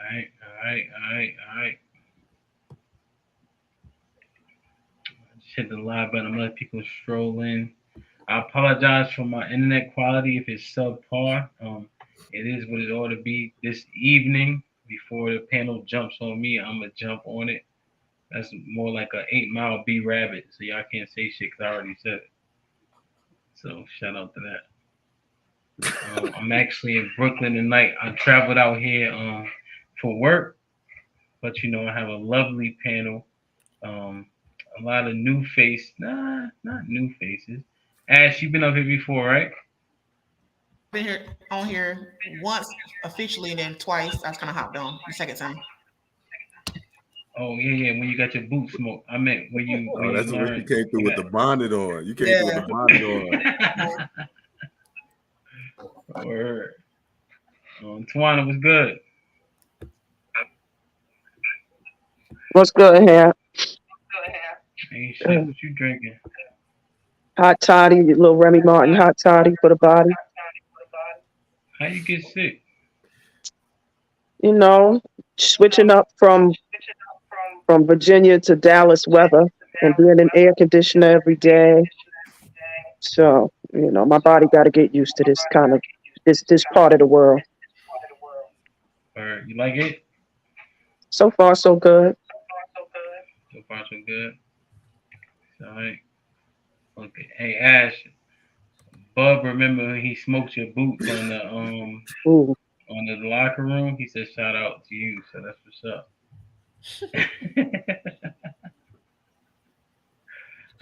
All right. Just hit the live button. I'm gonna let people stroll in. I apologize for my internet quality if it's subpar. It is what it ought to be this evening. Before the panel jumps on me, I'm gonna jump on it. That's more like a 8 Mile B rabbit, so y'all can't say shit because I already said it. So shout out to that. I'm actually in Brooklyn tonight. I traveled out here for work, but I have a lovely panel. Um, a lot of new face, not new faces. Ash, you've been up here before, right? Been here on here once officially, and then twice. I was kind of hopped on the second time. Oh yeah. When you got your boot smoke, I meant when Oh, you that's when you learned. came through with the Yeah. bonnet on. You came through with Yeah. the bonnet on. Word. Tawana was good. What's good here? Ain't shit. What you drinking? Hot toddy, little Remy Martin hot toddy for the body. How you get sick? You know, switching up from Virginia to Dallas weather and being in air conditioner every day. So, my body got to get used to this kind of this part of the world. Or you like it? So far, so good. So far so good. All right. Okay. Hey Ash, Bub, remember when he smoked your boots Ooh, on the locker room? He said shout out to you. So that's what's up.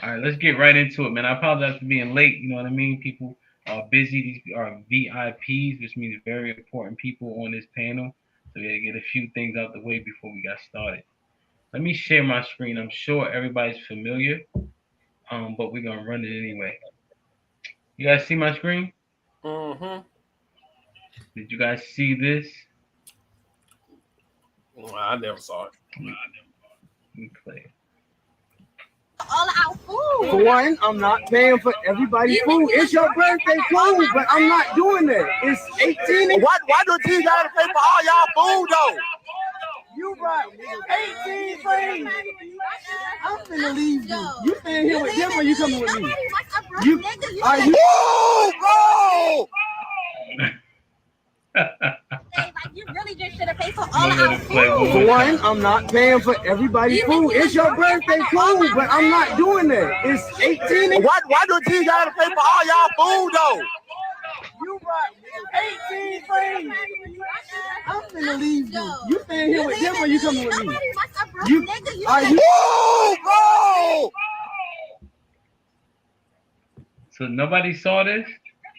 All right, let's get right into it, man. I apologize for being late. You know what I mean? People are busy. These are VIPs, which means very important people on this panel. So we got to get a few things out the way before we got started. Let me share my screen. I'm sure everybody's familiar, but we're gonna run it anyway. You guys see my screen? Mm-hmm. Did you guys see this? Well, I never saw it. Let me play. All our food. For one, I'm not paying for everybody's food. It's your birthday, cool, but I'm not doing that. It's 18. Why do you gotta pay for all y'all food though? You brought 18 friends. I'm finna leave you. You staying here with them or you coming with me? You are you? Woo, bro! You really just should have paid for all our food. For one, I'm not paying for everybody's food. It's your birthday, cool, but I'm not doing that. It's 18. Why do you gotta pay for all y'all food though? You brought 18 friends. I'm finna leave you. You staying here with them or you coming with me? You are you? Woo, bro! So nobody saw this?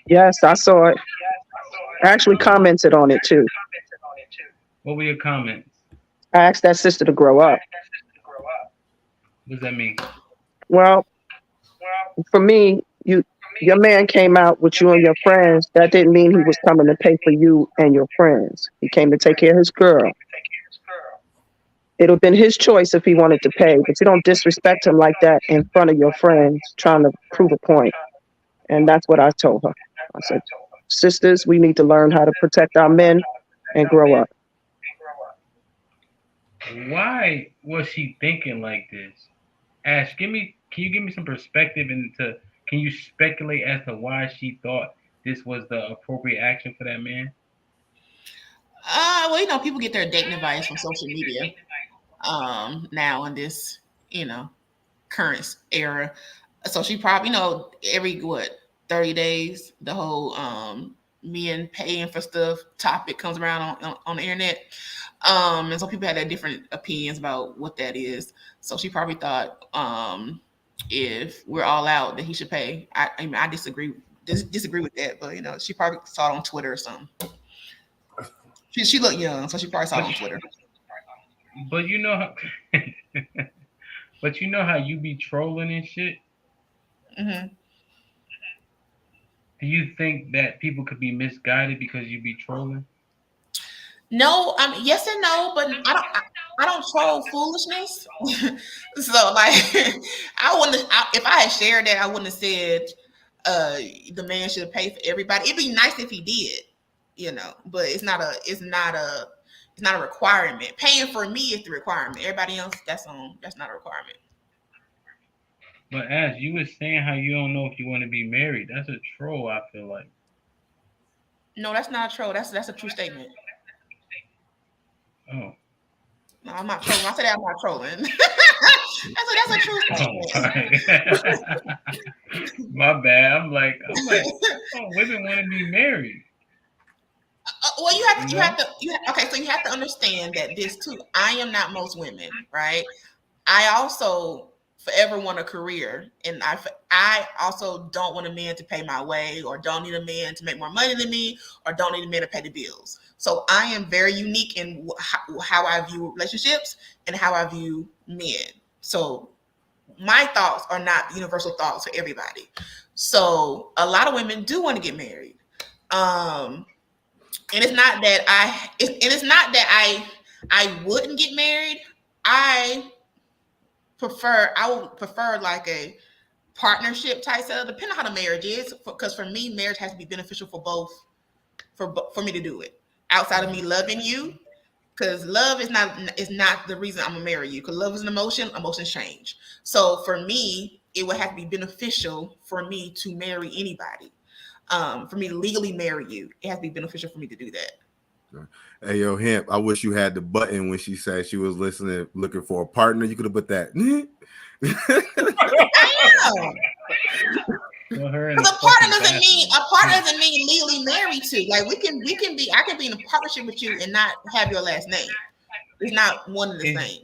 yes, I saw it. I actually commented on it too. What were your comments? I asked that sister to grow up. What does that mean? Well, for me, your man came out with you and your friends. That didn't mean he was coming to pay for you and your friends. He came to take care of his girl. It would have been his choice if he wanted to pay, but you don't disrespect him like that in front of your friends trying to prove a point. And that's what I told her. I said, sisters, we need to learn how to protect our men and grow up. Why was she thinking like this? Ash, can you give me some perspective into? Can you speculate as to why she thought this was the appropriate action for that man? Well, people get their dating advice from social media. Now in this, current era. So she probably, every 30 days, the whole men paying for stuff topic comes around on the internet. And so people had their different opinions about what that is. So she probably thought if we're all out that he should pay. I disagree with that, but she probably saw it on Twitter or something. She looked young, so she probably saw it on Twitter. But but you know how you be trolling and shit. Mm-hmm. Do you think that people could be misguided because you be trolling? No, yes and no, but I don't troll foolishness. So I wouldn't. If I had shared that, I wouldn't have said the man should pay for everybody. It'd be nice if he did, but it's not a It's not a requirement. Paying for me is the requirement. Everybody else, that's not a requirement. But as you were saying, how you don't know if you want to be married, that's a troll. I feel like. No, that's not a troll. That's a true statement. Oh. No, I'm not trolling. I said I'm not trolling. that's a true statement. My bad. I'm like, oh, women want to be married. Well, you have to. Okay, so you have to understand that this too. I am not most women, right? I also forever want a career, and I also don't want a man to pay my way, or don't need a man to make more money than me, or don't need a man to pay the bills. So I am very unique in how I view relationships and how I view men. So my thoughts are not universal thoughts for everybody. So a lot of women do want to get married, and it's not that I wouldn't get married. I would prefer like a partnership type setup, depending on how the marriage is. Because for me, marriage has to be beneficial for both, for me to do it. Outside of me loving you, because love is not the reason I'm gonna marry you. Because love is an emotion. Emotions change. So for me, it would have to be beneficial for me to marry anybody. For me to legally marry you, it has to be beneficial for me to do that. Hey, yo, Hemp, I wish you had the button when she said she was looking for a partner. You could have put that. I am. Because a partner doesn't mean legally married to. Like I can be in a partnership with you and not have your last name. It's not one and the same.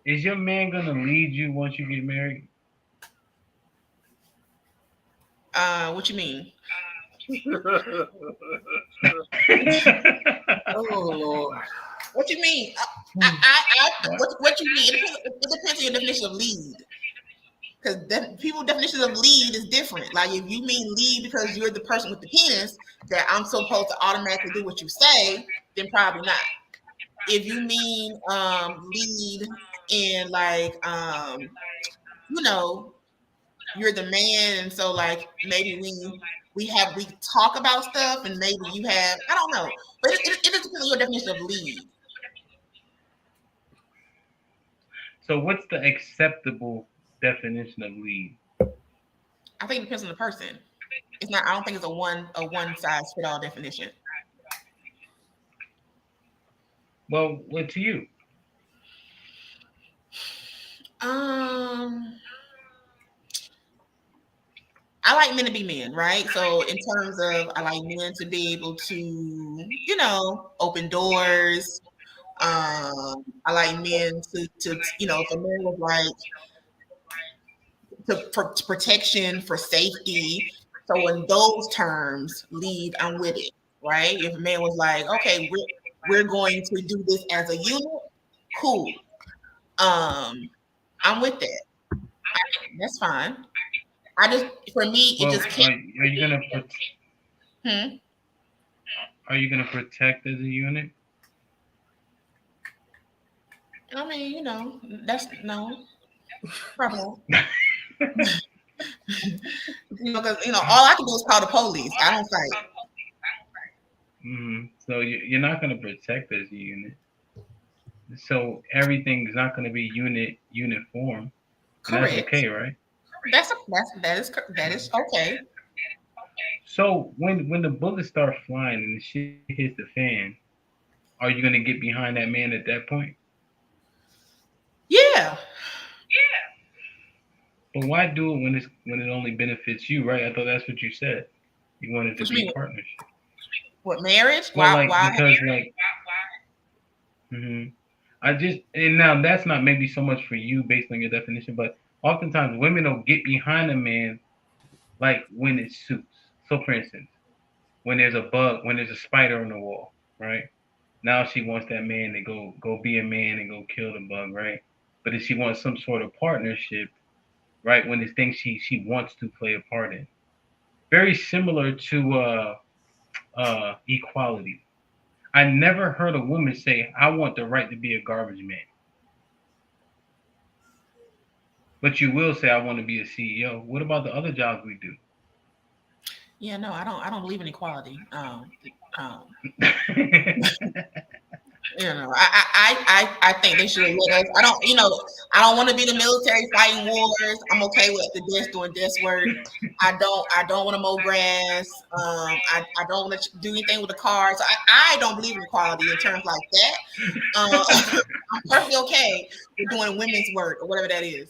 Is your man gonna lead you once you get married? What you mean? Oh Lord. What you mean? What you mean? It depends on your definition of lead. Because people's definitions of lead is different. Like if you mean lead because you're the person with the penis that I'm supposed to automatically do what you say, then probably not. If you mean lead in like you're the man, and so like maybe we talk about stuff, and maybe you have, I don't know, but it depends on your definition of lead. So what's the acceptable definition of lead? I think it depends on the person. It's not. I don't think it's a one size fit all definition. Well, what to you? I like men to be men, right? So in terms of, I like men to be able to, open doors. I like men to if a man was like for protection, for safety. So in those terms, lead, I'm with it, right? If a man was like, okay, we're going to do this as a unit, cool. I'm with that. That's fine. For me, it just can't. Are you gonna Are you gonna protect as a unit? I mean, that's no problem. Because all I can do is call the police. I don't fight. Mm-hmm. So you're not gonna protect as a unit. So everything's not gonna be uniform. Correct. That's okay, right? That is okay. So when the bullets start flying and the shit hits the fan, are you gonna get behind that man at that point? Yeah. But why do it when it only benefits you, right? I thought that's what you said. You wanted to be a partnership. What, marriage? Well, why? Because and now that's not maybe so much for you based on your definition, but oftentimes women don't get behind a man like when it suits. So for instance, when there's a spider on the wall, right? Now she wants that man to go be a man and go kill the bug, right? But if she wants some sort of partnership, right, when it's things she wants to play a part in. Very similar to equality. I never heard a woman say, I want the right to be a garbage man. But you will say, I want to be a CEO. What about the other jobs we do? Yeah, no, I don't believe in equality. I think they should let us. I don't want to be in the military fighting wars. I'm okay with the desk doing desk work. I don't want to mow grass. I don't want to do anything with the cars. I don't believe in equality in terms like that. I'm perfectly okay with doing women's work or whatever that is.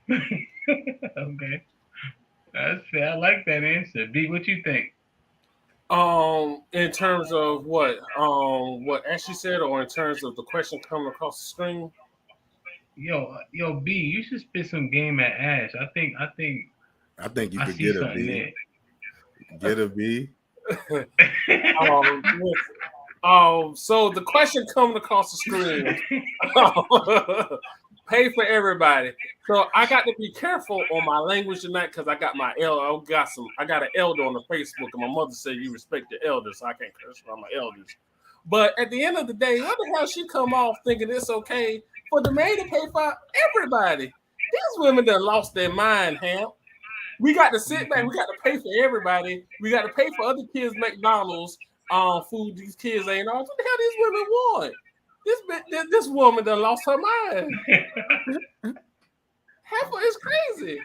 Okay, that's fair. I like that answer. B, what you think? In terms of what Ashley said, or in terms of the question coming across the screen. Yo, B, you should spit some game at Ash. I think you I could see get a something B. Get a B. there. So the question coming across the screen, pay for everybody. So I got to be careful on my language tonight because I got my I got an elder on the Facebook, and my mother said you respect the elders, so I can't curse around my elders. But at the end of the day, what the hell she come off thinking it's okay for the maid to pay for everybody? These women done lost their mind, Ham. We got to sit back. We got to pay for everybody. We got to pay for other kids' McDonald's food. These kids ain't on. What the hell these women want? This woman done lost her mind. Heifer is crazy.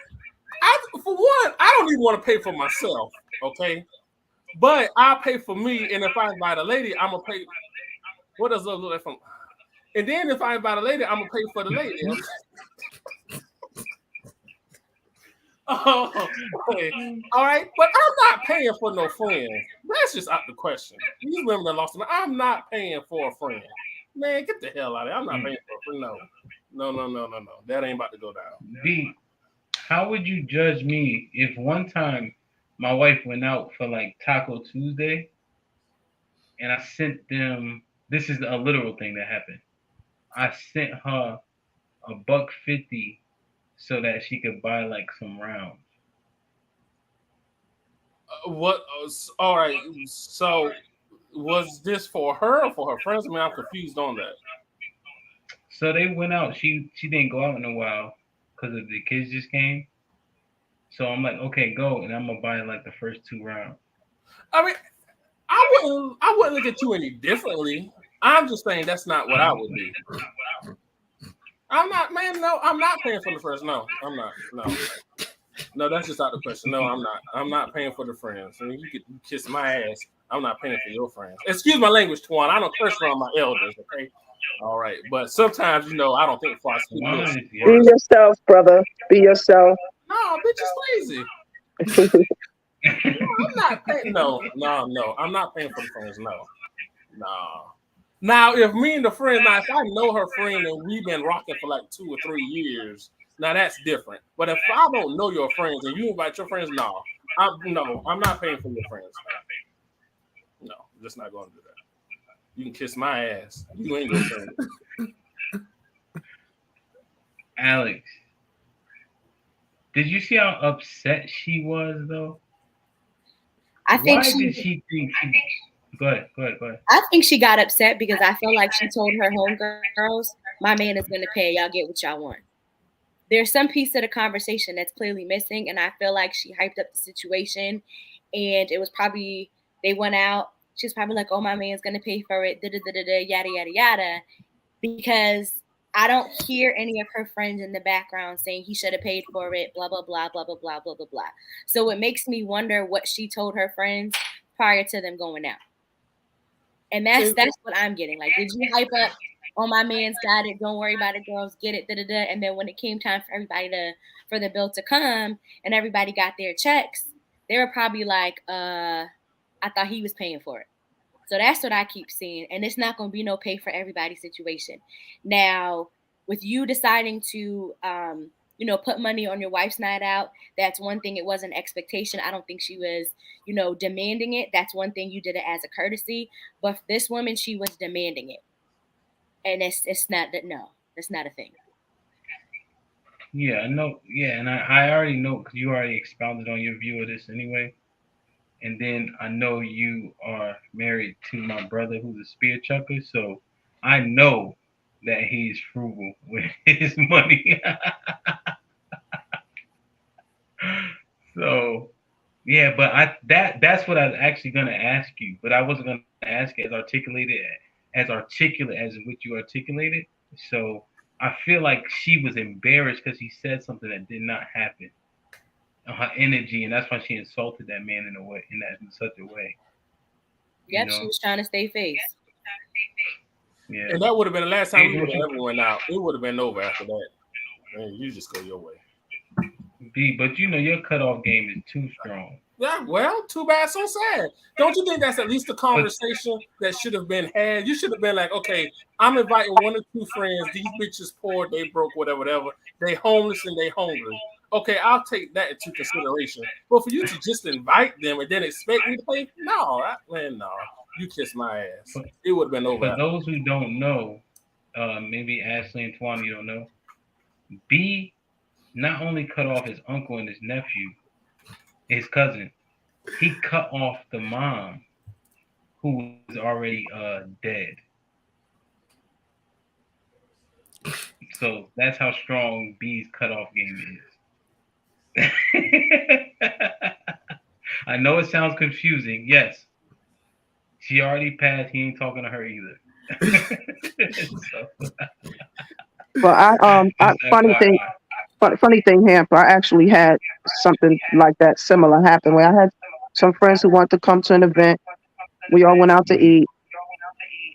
For one, I don't even want to pay for myself, okay? But I'll pay for me, and if I invite a lady, I'm gonna pay. What does love look like from? And then if I invite a lady, I'm gonna pay for the lady. Okay. All right, but I'm not paying for no friends. That's just out the question. These women that lost them. I'm not paying for a friend. Man, get the hell out of here. I'm not paying for a friend. No. That ain't about to go down. B, how would you judge me if one time my wife went out for like Taco Tuesday and I sent them? This is a literal thing that happened. I sent her $1.50 so that she could buy like some rounds. What? All right. So, was this for her or for her friends? I mean, I'm confused on that. So they went out. She didn't go out in a while because of the kids just came. So I'm like, okay, go, and I'm gonna buy like the first 2 rounds. I mean, I wouldn't look at you any differently. I'm just saying that's not what I would do. I'm not, man. No, I'm not paying for the friends. No, I'm not. No, that's just out of the question. No, I'm not. I'm not paying for the friends. I mean, you could kiss my ass. I'm not paying for your friends. Excuse my language, Twan. I don't curse around my elders. Okay. All right, but sometimes I don't think before I speak. Be yourself, brother. Be yourself. No, bitch is crazy. I'm not paying. No. I'm not paying for the friends. No. Now, if me and the friend, if I know her friend and we've been rocking for like 2 or 3 years, now that's different. But if I don't know your friends and you invite your friends, I'm not paying for your friends. No, I'm just not going to do that. You can kiss my ass. You ain't your friend. Alex, did you see how upset she was though? I think Why did she think she... Go ahead. I think she got upset because I feel like she told her homegirls, my man is going to pay. Y'all get what y'all want. There's some piece of the conversation that's clearly missing, and I feel like she hyped up the situation, and it was probably, they went out, she's probably like, oh, my man's going to pay for it, yada, yada, yada, because I don't hear any of her friends in the background saying he should have paid for it, blah, blah, blah, blah, blah, blah, blah, blah, blah. So it makes me wonder what she told her friends prior to them going out. And that's what I'm getting. Like, did you hype up, oh, my man's got it, don't worry about it, girls, get it, and then when it came time for everybody for the bill to come and everybody got their checks, they were probably like, I thought he was paying for it. So that's what I keep seeing. And it's not going to be no pay for everybody situation. Now, with you deciding to, put money on your wife's night out, that's one thing. It was an expectation. I don't think she was, demanding it. That's one thing. You did it as a courtesy. But for this woman, she was demanding it. And it's not that, no, that's not a thing. Yeah, I know. Yeah, and I already know because you already expounded on your view of this anyway. And then I know you are married to my brother who's a spear chucker, so I know that he's frugal with his money. So yeah, but that's what I was actually gonna ask you, but I wasn't gonna ask it as articulated as articulate as what you articulated. So I feel like she was embarrassed because he said something that did not happen. Her energy, and that's why she insulted that man in a way, in such a way. Yep, she was trying to stay face. Yeah. And that would have been the last time we would have ever went out. It would have been over after that. Man, you just go your way. B, but your cutoff game is too strong. Yeah, well, too bad, so sad. Don't you think that's at least a conversation that should have been had? You should have been like, okay, I'm inviting 1 or 2 friends. These bitches poor, they broke, whatever. They homeless and they hungry. Okay, I'll take that into consideration. But for you to just invite them and then expect me to pay, no. You kiss my ass. It would have been over. For those who don't know, maybe Ashley and Twan, you don't know, B not only cut off his uncle and his nephew, his cousin, he cut off the mom who was already dead. So that's how strong B's cutoff game is. I know it sounds confusing. Yes. She already passed. He ain't talking to her either. But funny thing, Hamper, I actually had something like that similar happen where I had some friends who wanted to come to an event. We all went out to eat.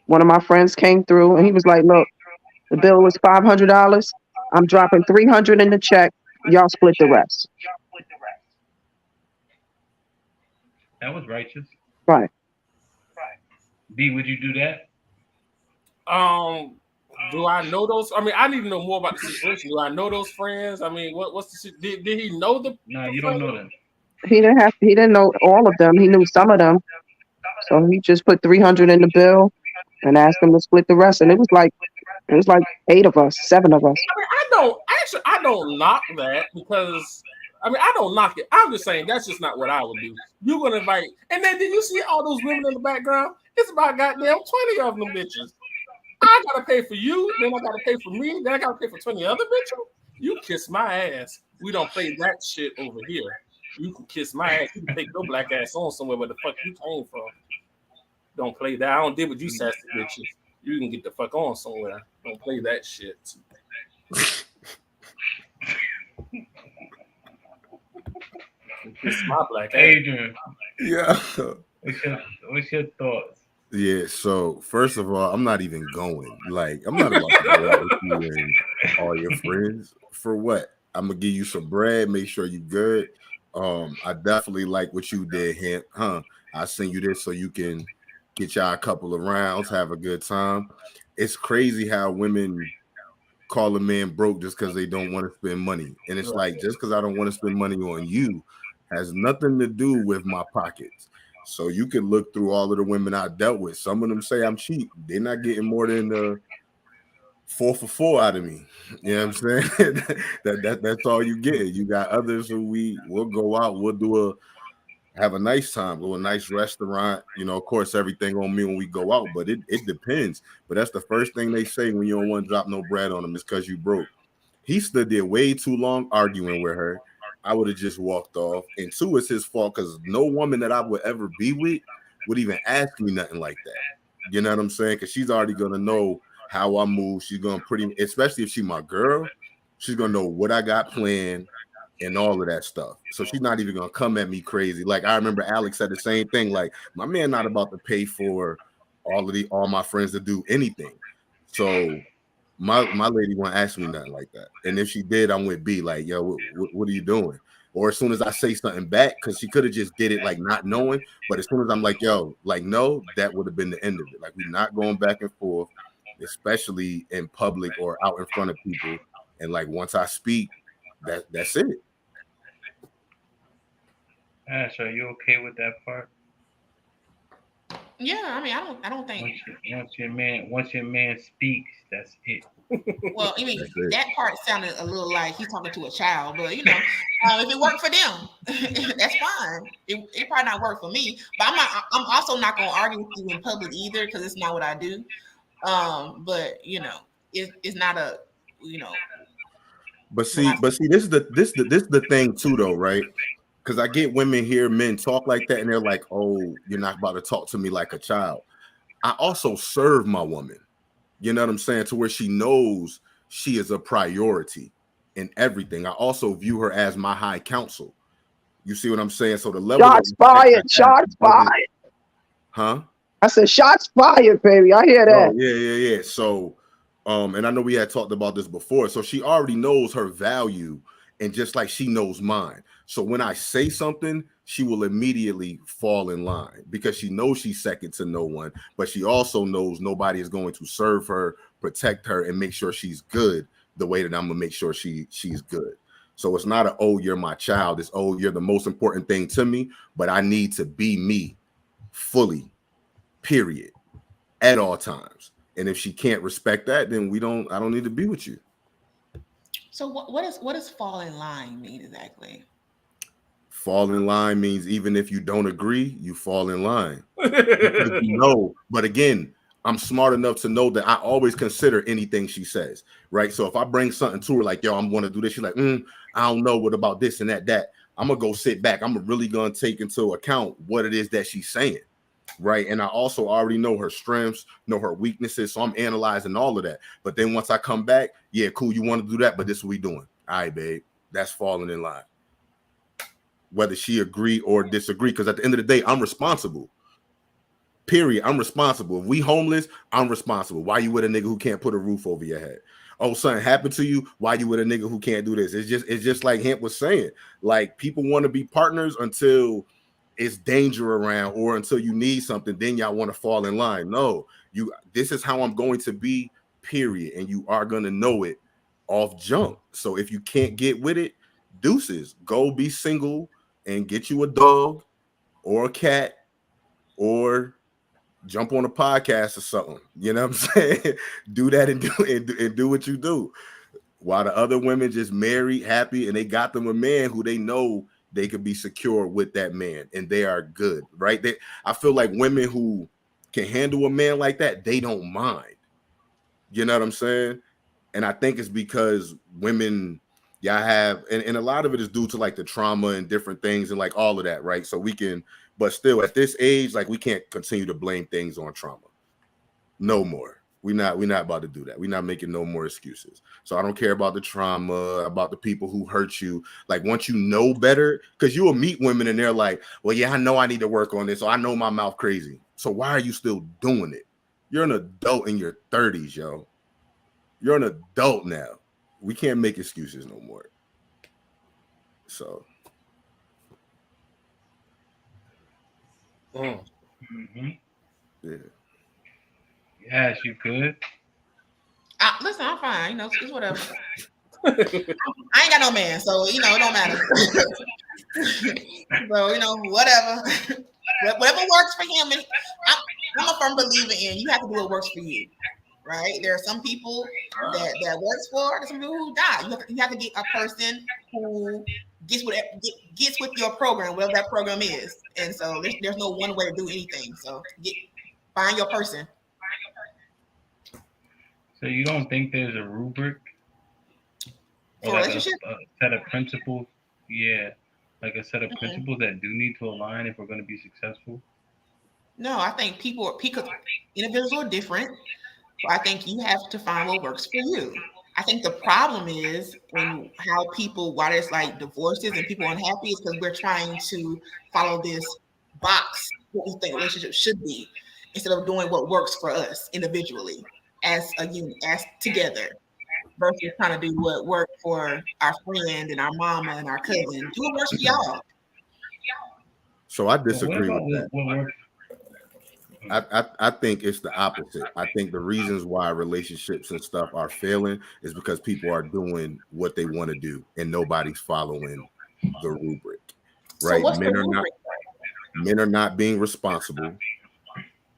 One of my friends came through and he was like, look, the bill was $500. I'm dropping $300 in the check. Y'all split the rest. That was righteous. Right. B, would you do that? Do I know those? I mean, I need to know more about the situation. Do I know those friends? I mean, what's the did he know the? No, you don't know them. He didn't know all of them. He knew some of them. So he just put $300 in the bill and asked them to split the rest. And it was like 8 of us, 7 of us. I mean, I don't knock that because I don't knock it. I'm just saying that's just not what I would do. You're gonna invite, and then did you see all those women in the background? It's about goddamn 20 of them bitches. I gotta pay for you, then I gotta pay for me, then I gotta pay for 20 other bitches. You kiss my ass. We don't play that shit over here. You can kiss my ass. You can take your black ass on somewhere where the fuck you came from. Don't play that. I don't deal with you sassy bitches. You can get the fuck on somewhere. Don't play that shit. Kiss my black ass. Adrian. Yeah. What's your thoughts? Yeah, so first of all, I'm not even going. Like, I'm not about to go out with you and all your friends. For what? I'm gonna give you some bread, make sure you good. I definitely like what you did, I send you this so you can get y'all a couple of rounds, have a good time. It's crazy how women call a man broke just because they don't want to spend money. And it's like, just because I don't want to spend money on you has nothing to do with my pockets. So you can look through all of the women I dealt with. Some of them say I'm cheap. They're not getting more than the 4 for 4 out of me. You know what I'm saying? That's all you get. You got others who we'll go out, we'll have a nice time, go to a nice restaurant. You know, of course, everything on me when we go out, but it depends. But that's the first thing they say when you don't want to drop no bread on them is because you broke. He stood there way too long arguing with her. I would have just walked off. And 2, it's his fault because no woman that I would ever be with would even ask me nothing like that. You know what I'm saying? Because she's already going to know how I move. She's going to especially if she's my girl, she's going to know what I got planned and all of that stuff. So she's not even going to come at me crazy. Like, I remember Alex said the same thing. Like, my man not about to pay for all my friends to do anything. So my lady won't ask me nothing like that. And if she did, I'm with B, like, yo, what are you doing? Or as soon as I say something back, because she could have just did it like not knowing, but as soon as I'm like, yo, like, no, that would have been the end of it. Like, we're not going back and forth, especially in public or out in front of people. And like, once I speak, that's it. Ash, are you okay with that part? Yeah, I mean, I don't think. Once your man speaks, that's it. Well, I mean, that part sounded a little like he's talking to a child, but you know, if it worked for them, that's fine. It probably not work for me, but I'm also not gonna argue with you in public either because it's not what I do. But you know, it's not a, you know. But see, this is the thing too, though, right? Because I get women hear men talk like that, and they're like, "Oh, you're not about to talk to me like a child." I also serve my woman. You know what I'm saying? To where she knows she is a priority in everything. I also view her as my high counsel. You see what I'm saying? So the level of Shots respect fired. I have Shots doesn't, fired. huh? I said, shots fired, baby. I hear Oh, that. yeah. So, and I know we had talked about this before. So she already knows her value, and just like she knows mine. So when I say something, she will immediately fall in line because she knows she's second to no one, but she also knows nobody is going to serve her, protect her, and make sure she's good the way that I'm gonna make sure she's good. So it's not a oh, you're my child. It's oh, you're the most important thing to me, but I need to be me fully, period, at all times. And if she can't respect that, then I don't need to be with you. So what does fall in line mean exactly? Fall in line means even if you don't agree, you fall in line. Because you know, but again, I'm smart enough to know that I always consider anything she says, right? So if I bring something to her like, yo, I'm going to do this, she's like, I don't know, what about this and that? I'm going to go sit back. I'm really going to take into account what it is that she's saying, right? And I also already know her strengths, know her weaknesses, so I'm analyzing all of that. But then once I come back, yeah, cool, you want to do that, but this is what we doing. All right, babe, that's falling in line. Whether she agree or disagree, because at the end of the day, I'm responsible. Period. I'm responsible. If we homeless, I'm responsible. Why you with a nigga who can't put a roof over your head? Oh, something happened to you. Why you with a nigga who can't do this? It's just like Hemp was saying. Like, people want to be partners until it's danger around or until you need something. Then y'all want to fall in line. No, this is how I'm going to be. Period. And you are gonna know it off jump. So if you can't get with it, deuces. Go be single and get you a dog or a cat or jump on a podcast or something. You know what I'm saying? Do that and do what you do. While the other women just married, happy, and they got them a man who they know they could be secure with that man, and they are good, right? I feel like women who can handle a man like that, they don't mind. You know what I'm saying? And I think it's because women, y'all have, and a lot of it is due to like the trauma and different things and like all of that, right? So we can, but still at this age, like we can't continue to blame things on trauma. No more. We're not about to do that. We're not making no more excuses. So I don't care about the trauma, about the people who hurt you. Like, once you know better, because you will meet women and they're like, well, yeah, I know I need to work on this. So I know my mouth crazy. So why are you still doing it? You're an adult in your 30s, yo. You're an adult now. We can't make excuses no more. So. Mm-hmm. Yeah. Yes, you could. Listen, I'm fine. You know, it's whatever. I ain't got no man, so you know it don't matter. So you know, whatever works for him. And I'm a firm believer in you have to do what works for you, right? There are some people that works for. There's some people who die. You have to get a person who gets with your program, whatever that program is. And so there's no one way to do anything. So find your person. So you don't think there's a rubric or For like relationship? a set of principles? Yeah, like a set of principles that do need to align if we're going to be successful. No, I think individuals are different. So I think you have to find what works for you. I think the problem is in why there's like divorces and people unhappy is because we're trying to follow this box, what we think relationships should be, instead of doing what works for us individually as a unit, as together, versus trying to do what worked for our friend and our mama and our cousin. Do what works for y'all. So I But what disagree about with that. what works? I think it's the opposite. I think the reasons why relationships and stuff are failing is because people are doing what they want to do and nobody's following the rubric. Right? So what's the rubric? Men are not being responsible.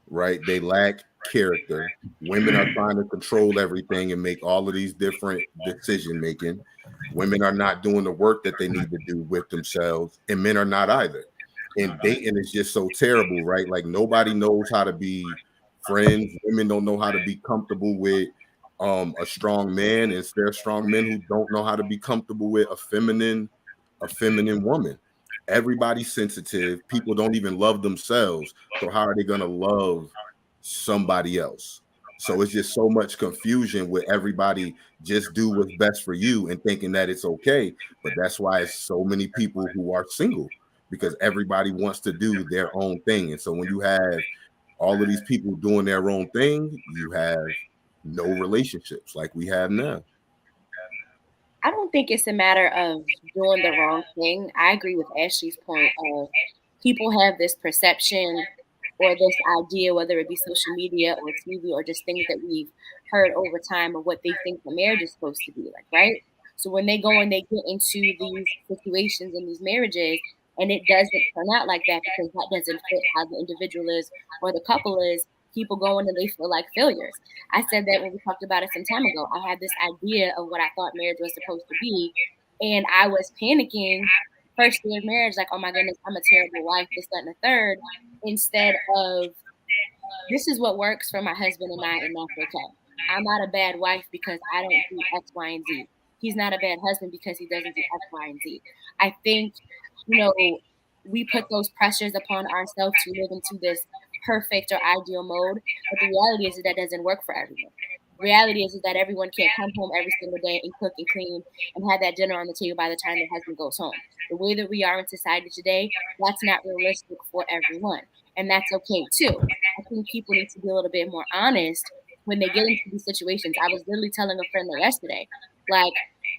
Right? They lack character. Women are trying to control everything and make all of these different decision making. Women are not doing the work that they need to do with themselves, and men are not either. And dating is just so terrible, right? Like, nobody knows how to be friends. Women don't know how to be comfortable with a strong man. It's there are strong men who don't know how to be comfortable with a feminine woman. Everybody's sensitive. People don't even love themselves. So how are they gonna love somebody else. So it's just so much confusion with everybody just do what's best for you and thinking that it's okay. But that's why it's so many people who are single, because everybody wants to do their own thing. And so when you have all of these people doing their own thing, you have no relationships like we have now. I don't think it's a matter of doing the wrong thing. I agree with Ashley's point of people have this perception or this idea, whether it be social media or TV or just things that we've heard over time of what they think the marriage is supposed to be like, right? So when they go and they get into these situations and these marriages, and it doesn't turn out like that because that doesn't fit how the individual is or the couple is, people go in and they feel like failures. I said that when we talked about it some time ago. I had this idea of what I thought marriage was supposed to be, and I was panicking first year of marriage, like, oh my goodness, I'm a terrible wife, this, that, and the third, instead of this is what works for my husband and I, and that's okay. I'm not a bad wife because I don't do X, Y, and Z. He's not a bad husband because he doesn't do X, Y, and Z. I think, we put those pressures upon ourselves to live into this perfect or ideal mode, but the reality is that doesn't work for everyone. Reality is that everyone can't come home every single day and cook and clean and have that dinner on the table by the time their husband goes home. The way that we are in society today, that's not realistic for everyone. And that's okay too. I think people need to be a little bit more honest when they get into these situations. I was literally telling a friend yesterday, like,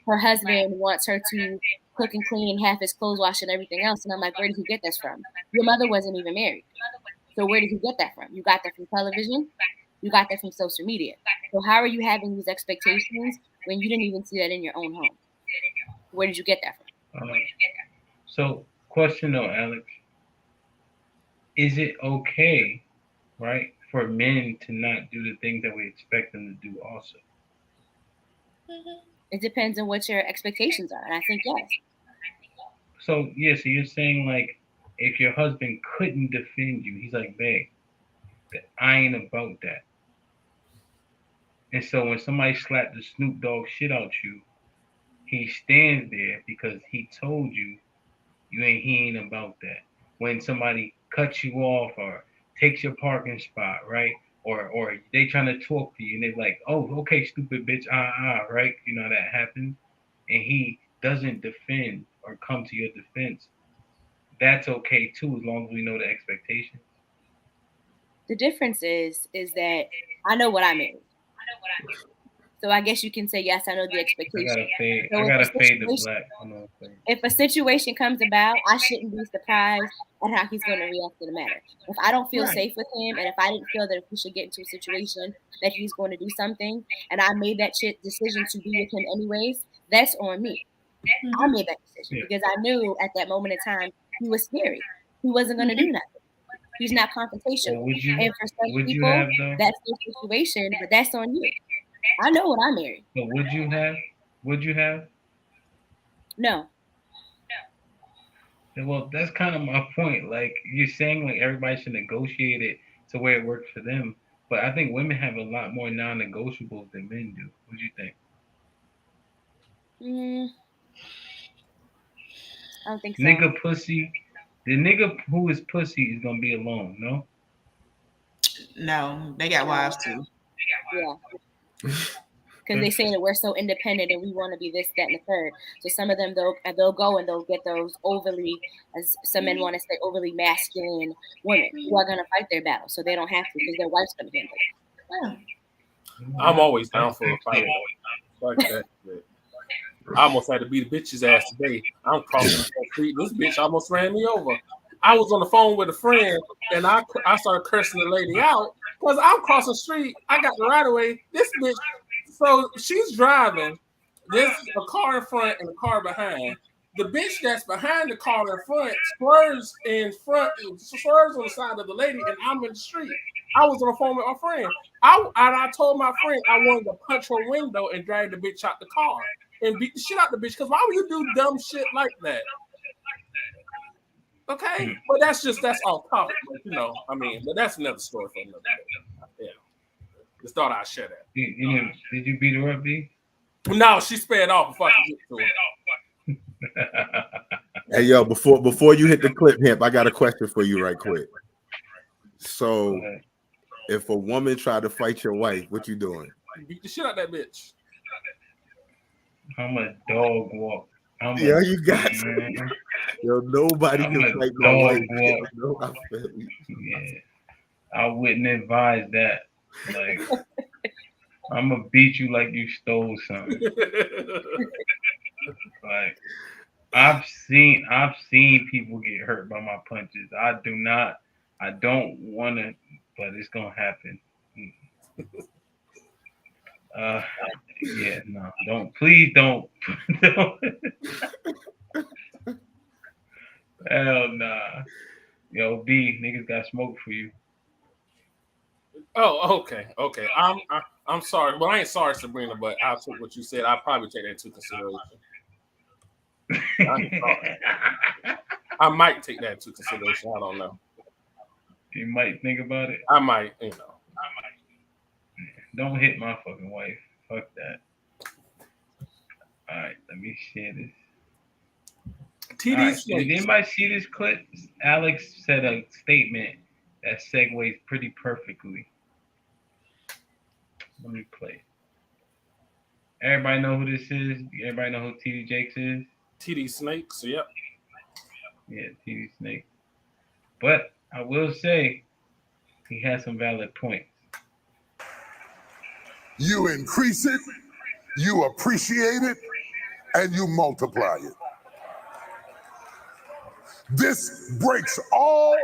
her husband wants her to cook and clean, have his clothes washed and everything else. And I'm like, where did you get this from? Your mother wasn't even married. So where did you get that from? You got that from television? You got that from social media. So how are you having these expectations when you didn't even see that in your own home? Where did you get that from? So, question though, Alex, is it okay, right, for men to not do the things that we expect them to do also? It depends on what your expectations are. And I think yes. So, yeah, so you're saying, like, if your husband couldn't defend you, he's like, babe, I ain't about that. And so when somebody slapped the Snoop Dogg shit out you, he stands there because he told you he ain't about that. When somebody cuts you off or takes your parking spot, right? Or they trying to talk to you and they're like, oh, okay, stupid bitch, right? You know that happens, and he doesn't defend or come to your defense. That's okay too, as long as we know the expectations. The difference is that I know what I mean. So I guess you can say, yes, I know the expectation. I gotta fade the black. If a situation comes about, I shouldn't be surprised at how he's going to react to the matter. If I don't feel safe with him, and if I didn't feel that if we should get into a situation that he's going to do something, and I made that decision to be with him anyways, that's on me. I made that decision because I knew at that moment in time he was scary. He wasn't going to do nothing. He's not confrontational. And for some people, that's their situation, but that's on you. I know what I married. But would you have? Would you have? No. Well, that's kind of my point. Like, you're saying, like, everybody should negotiate it to where it works for them. But I think women have a lot more non-negotiables than men do. What do you think? I don't think so. Nigga pussy. The nigga who is pussy is gonna be alone. No. No, they got wives too. Yeah. Because they say that we're so independent and we want to be this, that, and the third. So some of them they'll go and they'll get those overly, as some men want to say, overly masculine women who are going to fight their battle, so they don't have to because their wife's going to handle it. I'm always down for a fight. Fuck that shit. I almost had to beat a bitch's ass today. I'm crossing the street. This bitch almost ran me over. I was on the phone with a friend and I started cursing the lady out because I'm crossing the street. I got the right of way. This bitch. So she's driving. There's a car in front and a car behind. The bitch that's behind the car in front swerves on the side of the lady, and I'm in the street. I was on the phone with my friend. I told my friend I wanted to punch her window and drag the bitch out the car and beat the shit out the bitch. Because why would you do dumb shit like that? Okay, but that's off topic. But, but that's another story for another day. Yeah. Just thought I'd share that. Did you beat her up, B? No, she sped off before I could get to her. Hey, yo, before you hit the clip, Hemp, I got a question for you right quick. So If a woman tried to fight your wife, what you doing? Beat the shit out that bitch. I'm a dog walk. Yeah, you got to. Yo, nobody I'm can a fight my dog wife. walk. No, I feel you. Yeah, I wouldn't advise that. Like, I'm gonna beat you like you stole something. Like, I've seen people get hurt by my punches. I don't want to, but it's gonna happen. Yeah, no, please don't. Don't. Hell nah. Yo, B, niggas got smoke for you. Oh, okay. I'm sorry. Well, I ain't sorry, Sabrina, but I'll take what you said. I'll probably take that into consideration. I might take that into consideration. I don't know. You might think about it. I might, Don't hit my fucking wife. Fuck that. All right, let me share this. TD Did anybody see this clip? Alex said a statement that segues pretty perfectly. Let me play. Everybody know who this is? Everybody know who TD Jakes is? TD Snakes, yep. Yeah, TD Snakes. But I will say he has some valid points. You increase it, you appreciate it, and you multiply it. This breaks all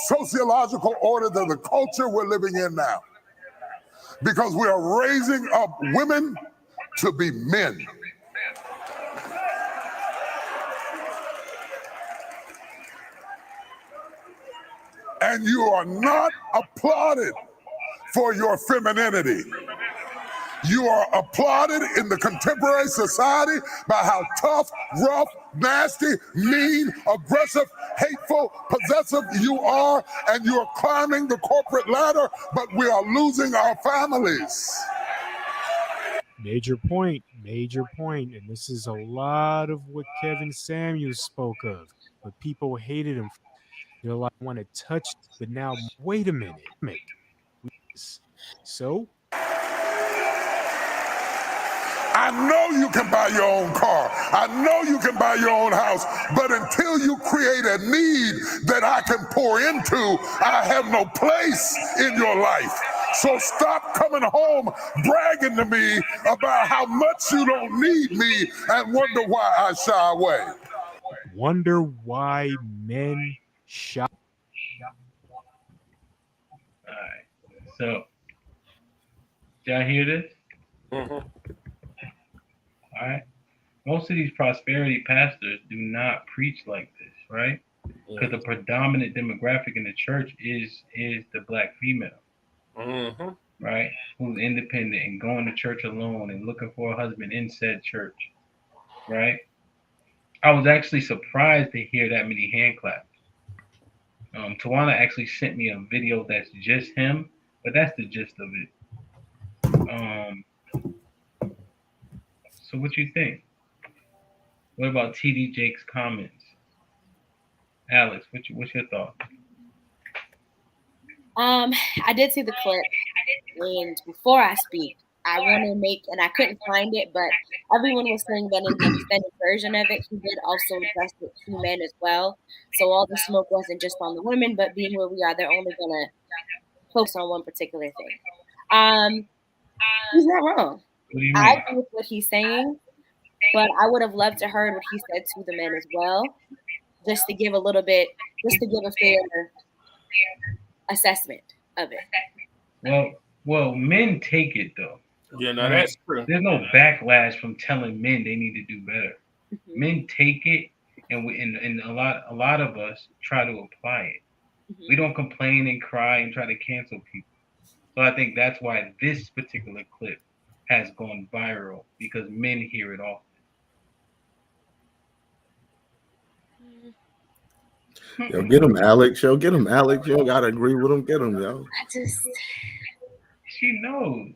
sociological orders of the culture we're living in now. Because we are raising up women to be men. And you are not applauded for your femininity. You are applauded in the contemporary society by how tough, rough, nasty, mean, aggressive, hateful, possessive you are, and you are climbing the corporate ladder, but we are losing our families. Major point. And this is a lot of what Kevin Samuels spoke of. But people hated him. They're like, want to touch, but now, wait a minute. So? I know you can buy your own car. I know you can buy your own house. But until you create a need that I can pour into, I have no place in your life. So stop coming home bragging to me about how much you don't need me and wonder why I shy away. Wonder why men shy. All right. So, did y'all hear this? Mm-hmm. All right. Most of these prosperity pastors do not preach like this, right? Because the predominant demographic in the church is the black female, right? Who's independent and going to church alone and looking for a husband in said church, right? I was actually surprised to hear that many hand claps. Tawana actually sent me a video that's just him, but that's the gist of it. So what you think? What about TD Jake's comments? Alex, what's your thought? I did see the clip, and before I speak, I want to make, and I couldn't find it, but everyone was saying that in the extended version of it, he did also address it to men as well. So all the smoke wasn't just on the women, but being where we are, they're only gonna focus on one particular thing. He's not wrong. I agree with what he's saying, but I would have loved to heard what he said to the men as well, just to give a fair assessment of it. Well, men take it though. Yeah, no, that's true. There's no backlash from telling men they need to do better. Mm-hmm. Men take it, and a lot of us try to apply it. Mm-hmm. We don't complain and cry and try to cancel people. So I think that's why this particular clip has gone viral, because men hear it often. Yo, get him, Alex. Yo, get him, Alex. You don't gotta agree with him. Get him, yo. She knows.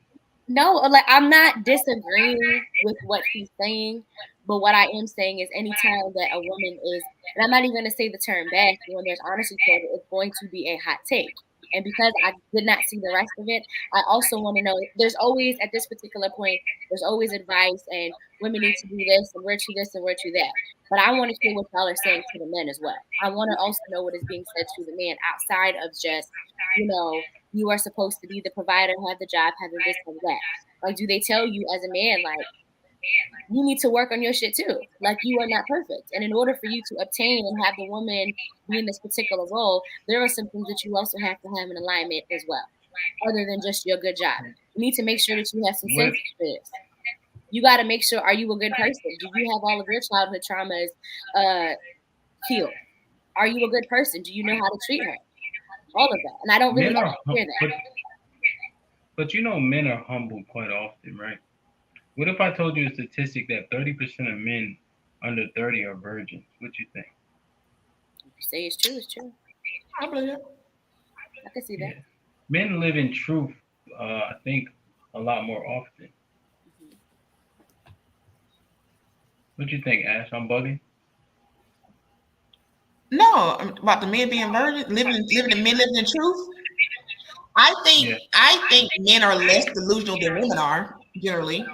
No, like, I'm not disagreeing with what he's saying, but what I am saying is anytime that a woman is, and I'm not even going to say the term bad, when there's honesty toward it, it's going to be a hot take. And because I did not see the rest of it, I also want to know, there's always, at this particular point, there's always advice and women need to do this and we're to this and we're to that. But I want to hear what y'all are saying to the men as well. I want to also know what is being said to the man outside of just, you are supposed to be the provider, have the job, having this and that. Like, do they tell you as a man, like, you need to work on your shit too? Like, you are not perfect. And in order for you to obtain and have the woman be in this particular role, there are some things that you also have to have in alignment as well, other than just your good job. You need to make sure that you have some sense to this. You got to make sure, are you a good person? Do you have all of your childhood traumas healed? Are you a good person? Do you know how to treat her? All of that. And I don't really hear that. But men are humble quite often, right? What if I told you a statistic that 30% of men under 30 are virgins? What you think? If you say it's true, it's true. I believe it. I can see that. Yeah. Men live in truth, I think, a lot more often. What you think, Ash? I'm bugging? No, about the men being virgin, living in truth. I think men are less delusional than women are generally.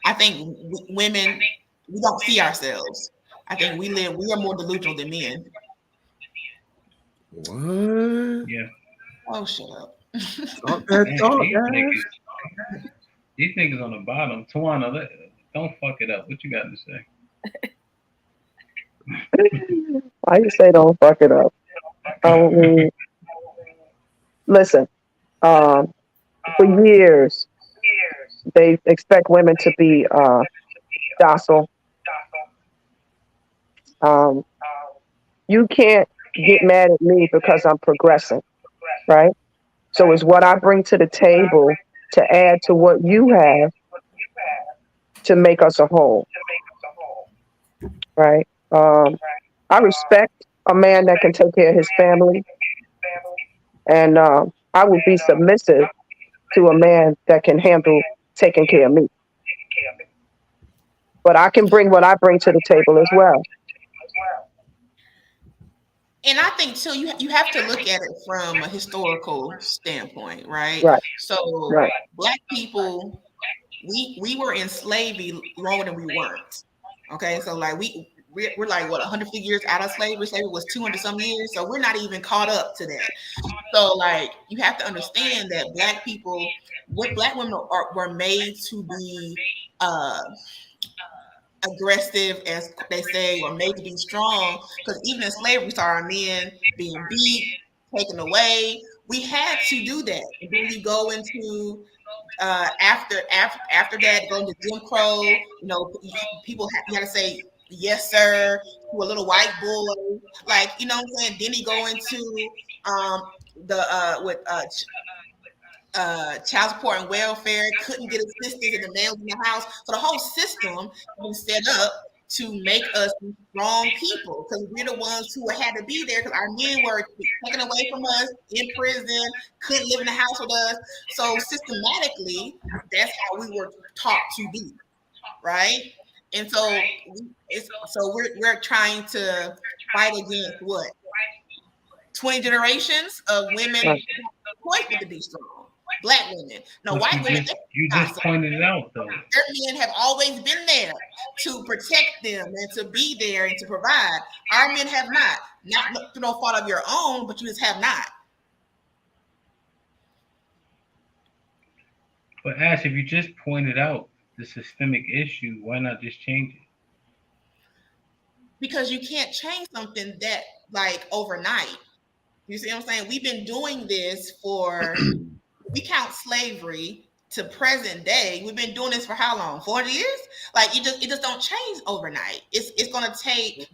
I think women, we don't see ourselves. I think we are more delusional than men. What? Yeah. Oh, shut up. Talk that talk, guys. These niggas on the bottom. Tawana, don't fuck it up. What you got to say? Why you say don't fuck it up? Listen, for years, they expect women to be docile. You can't get mad at me because I'm progressing, right? So it's what I bring to the table to add to what you have to make us a whole, right? I respect a man that can take care of his family, and I would be submissive to a man that can handle taking care of me. But I can bring what I bring to the table as well. And I think too, you have to look at it from a historical standpoint, right? Right. So Right. Black people, we were in slavery longer than we weren't. Okay, so like we're like what 150 years out of slavery. Slavery was 200 some years, so we're not even caught up to that. So like you have to understand that Black people, Black women were made to be aggressive, as they say, or made to be strong. Because even in slavery, we saw our men being beat, taken away. We had to do that. And then you go into after that, go into Jim Crow. People you got to say yes, sir, to a little white boy. Like what I'm saying. Then you go into with child support and welfare, couldn't get assistance, and the man was in the house. So the whole system was set up to make us strong people because we're the ones who had to be there because our men were taken away from us in prison, couldn't live in the house with us. So systematically, that's how we were taught to be, right? And so we're trying to fight against what 20 generations of women appointed to be strong. Black women. No, white women. You just pointed it out, though. Their men have always been there to protect them and to be there and to provide. Our men have not through no fault of your own, but you just have not. But Ash, if you just pointed out the systemic issue, why not just change it? Because you can't change something that like overnight. You see what I'm saying? We've been doing this for. We count slavery to present day. We've been doing this for how long? 40 years? Like it just don't change overnight. It's going to take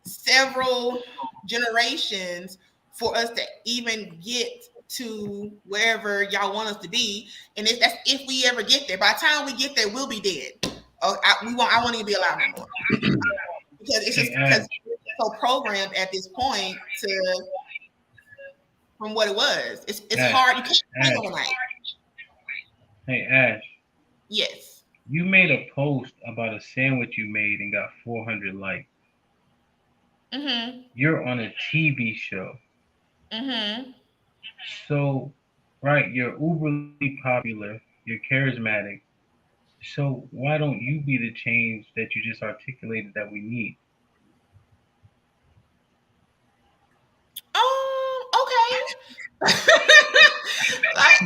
several generations for us to even get to wherever y'all want us to be. And that's if we ever get there. By the time we get there, we'll be dead. I won't even be alive anymore. Because it's just because we're so programmed at this point to. From what it was. It's Ash, hard. You can't change overnight. Hey, Ash. Yes. You made a post about a sandwich you made and got 400 likes. Mm-hmm. You're on a TV show. Mm-hmm. So, right, you're uberly popular, you're charismatic. So why don't you be the change that you just articulated that we need? Okay. like,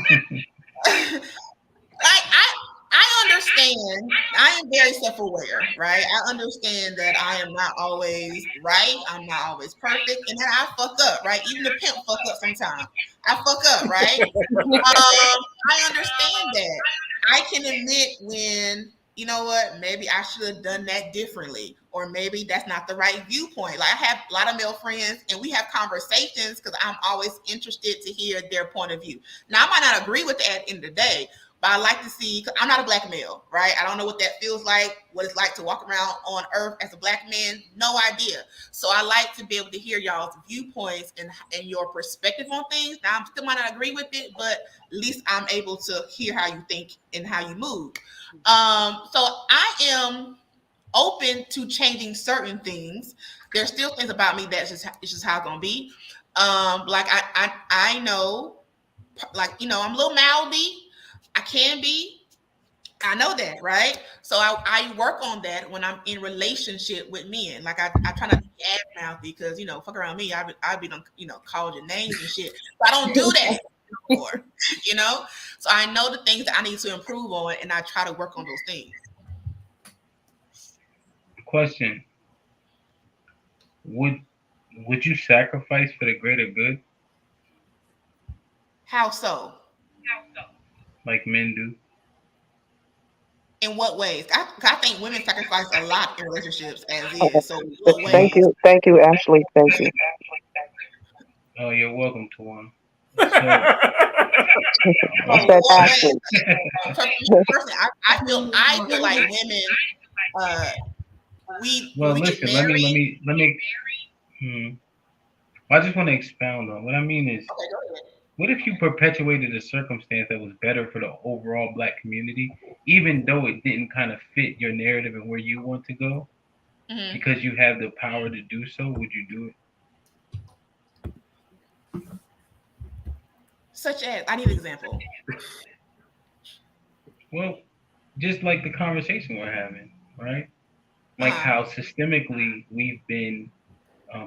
I understand. I am very self-aware, right? I understand that I am not always right. I'm not always perfect, and that I fuck up, right? Even the pimp fuck up sometimes. I fuck up, right? I understand that. I can admit when, you know what, maybe I should have done that differently, or maybe that's not the right viewpoint. Like I have a lot of male friends, and we have conversations because I'm always interested to hear their point of view. Now I might not agree with that in the day, but I like to see. Cause I'm not a black male, right? I don't know what that feels like, what it's like to walk around on Earth as a black man. No idea. So I like to be able to hear y'all's viewpoints and your perspective on things. Now I still might not agree with it, but at least I'm able to hear how you think and how you move. So I am open to changing certain things. There's still things about me that's it's just how it's gonna be. Like I know, like I'm a little mouthy. I can be. I know that, right? So I work on that when I'm in relationship with men. Like I try not to be ass mouthy because fuck around me, I'd be called your names and shit. So I don't do that anymore, you know. So I know the things that I need to improve on, and I try to work on those things. Question: Would you sacrifice for the greater good, How so? like men do? In what ways? I think women sacrifice a lot in relationships as is. So what Well, ways? Thank you, Ashley. Thank you. oh, you're welcome to one. So, I So said what Ashley. ways? For me personally, I feel like women, uh, we when well, we get listen. married. Let me. Hmm, I just want to expound on what I mean is. Okay, go ahead. What if you perpetuated a circumstance that was better for the overall black community, even though it didn't kind of fit your narrative and where you want to go, Hmm. because you have the power to do so? Would you do it? Such as, I need an example. Well, just like the conversation we're having, right? Like Uh-huh. how systemically we've been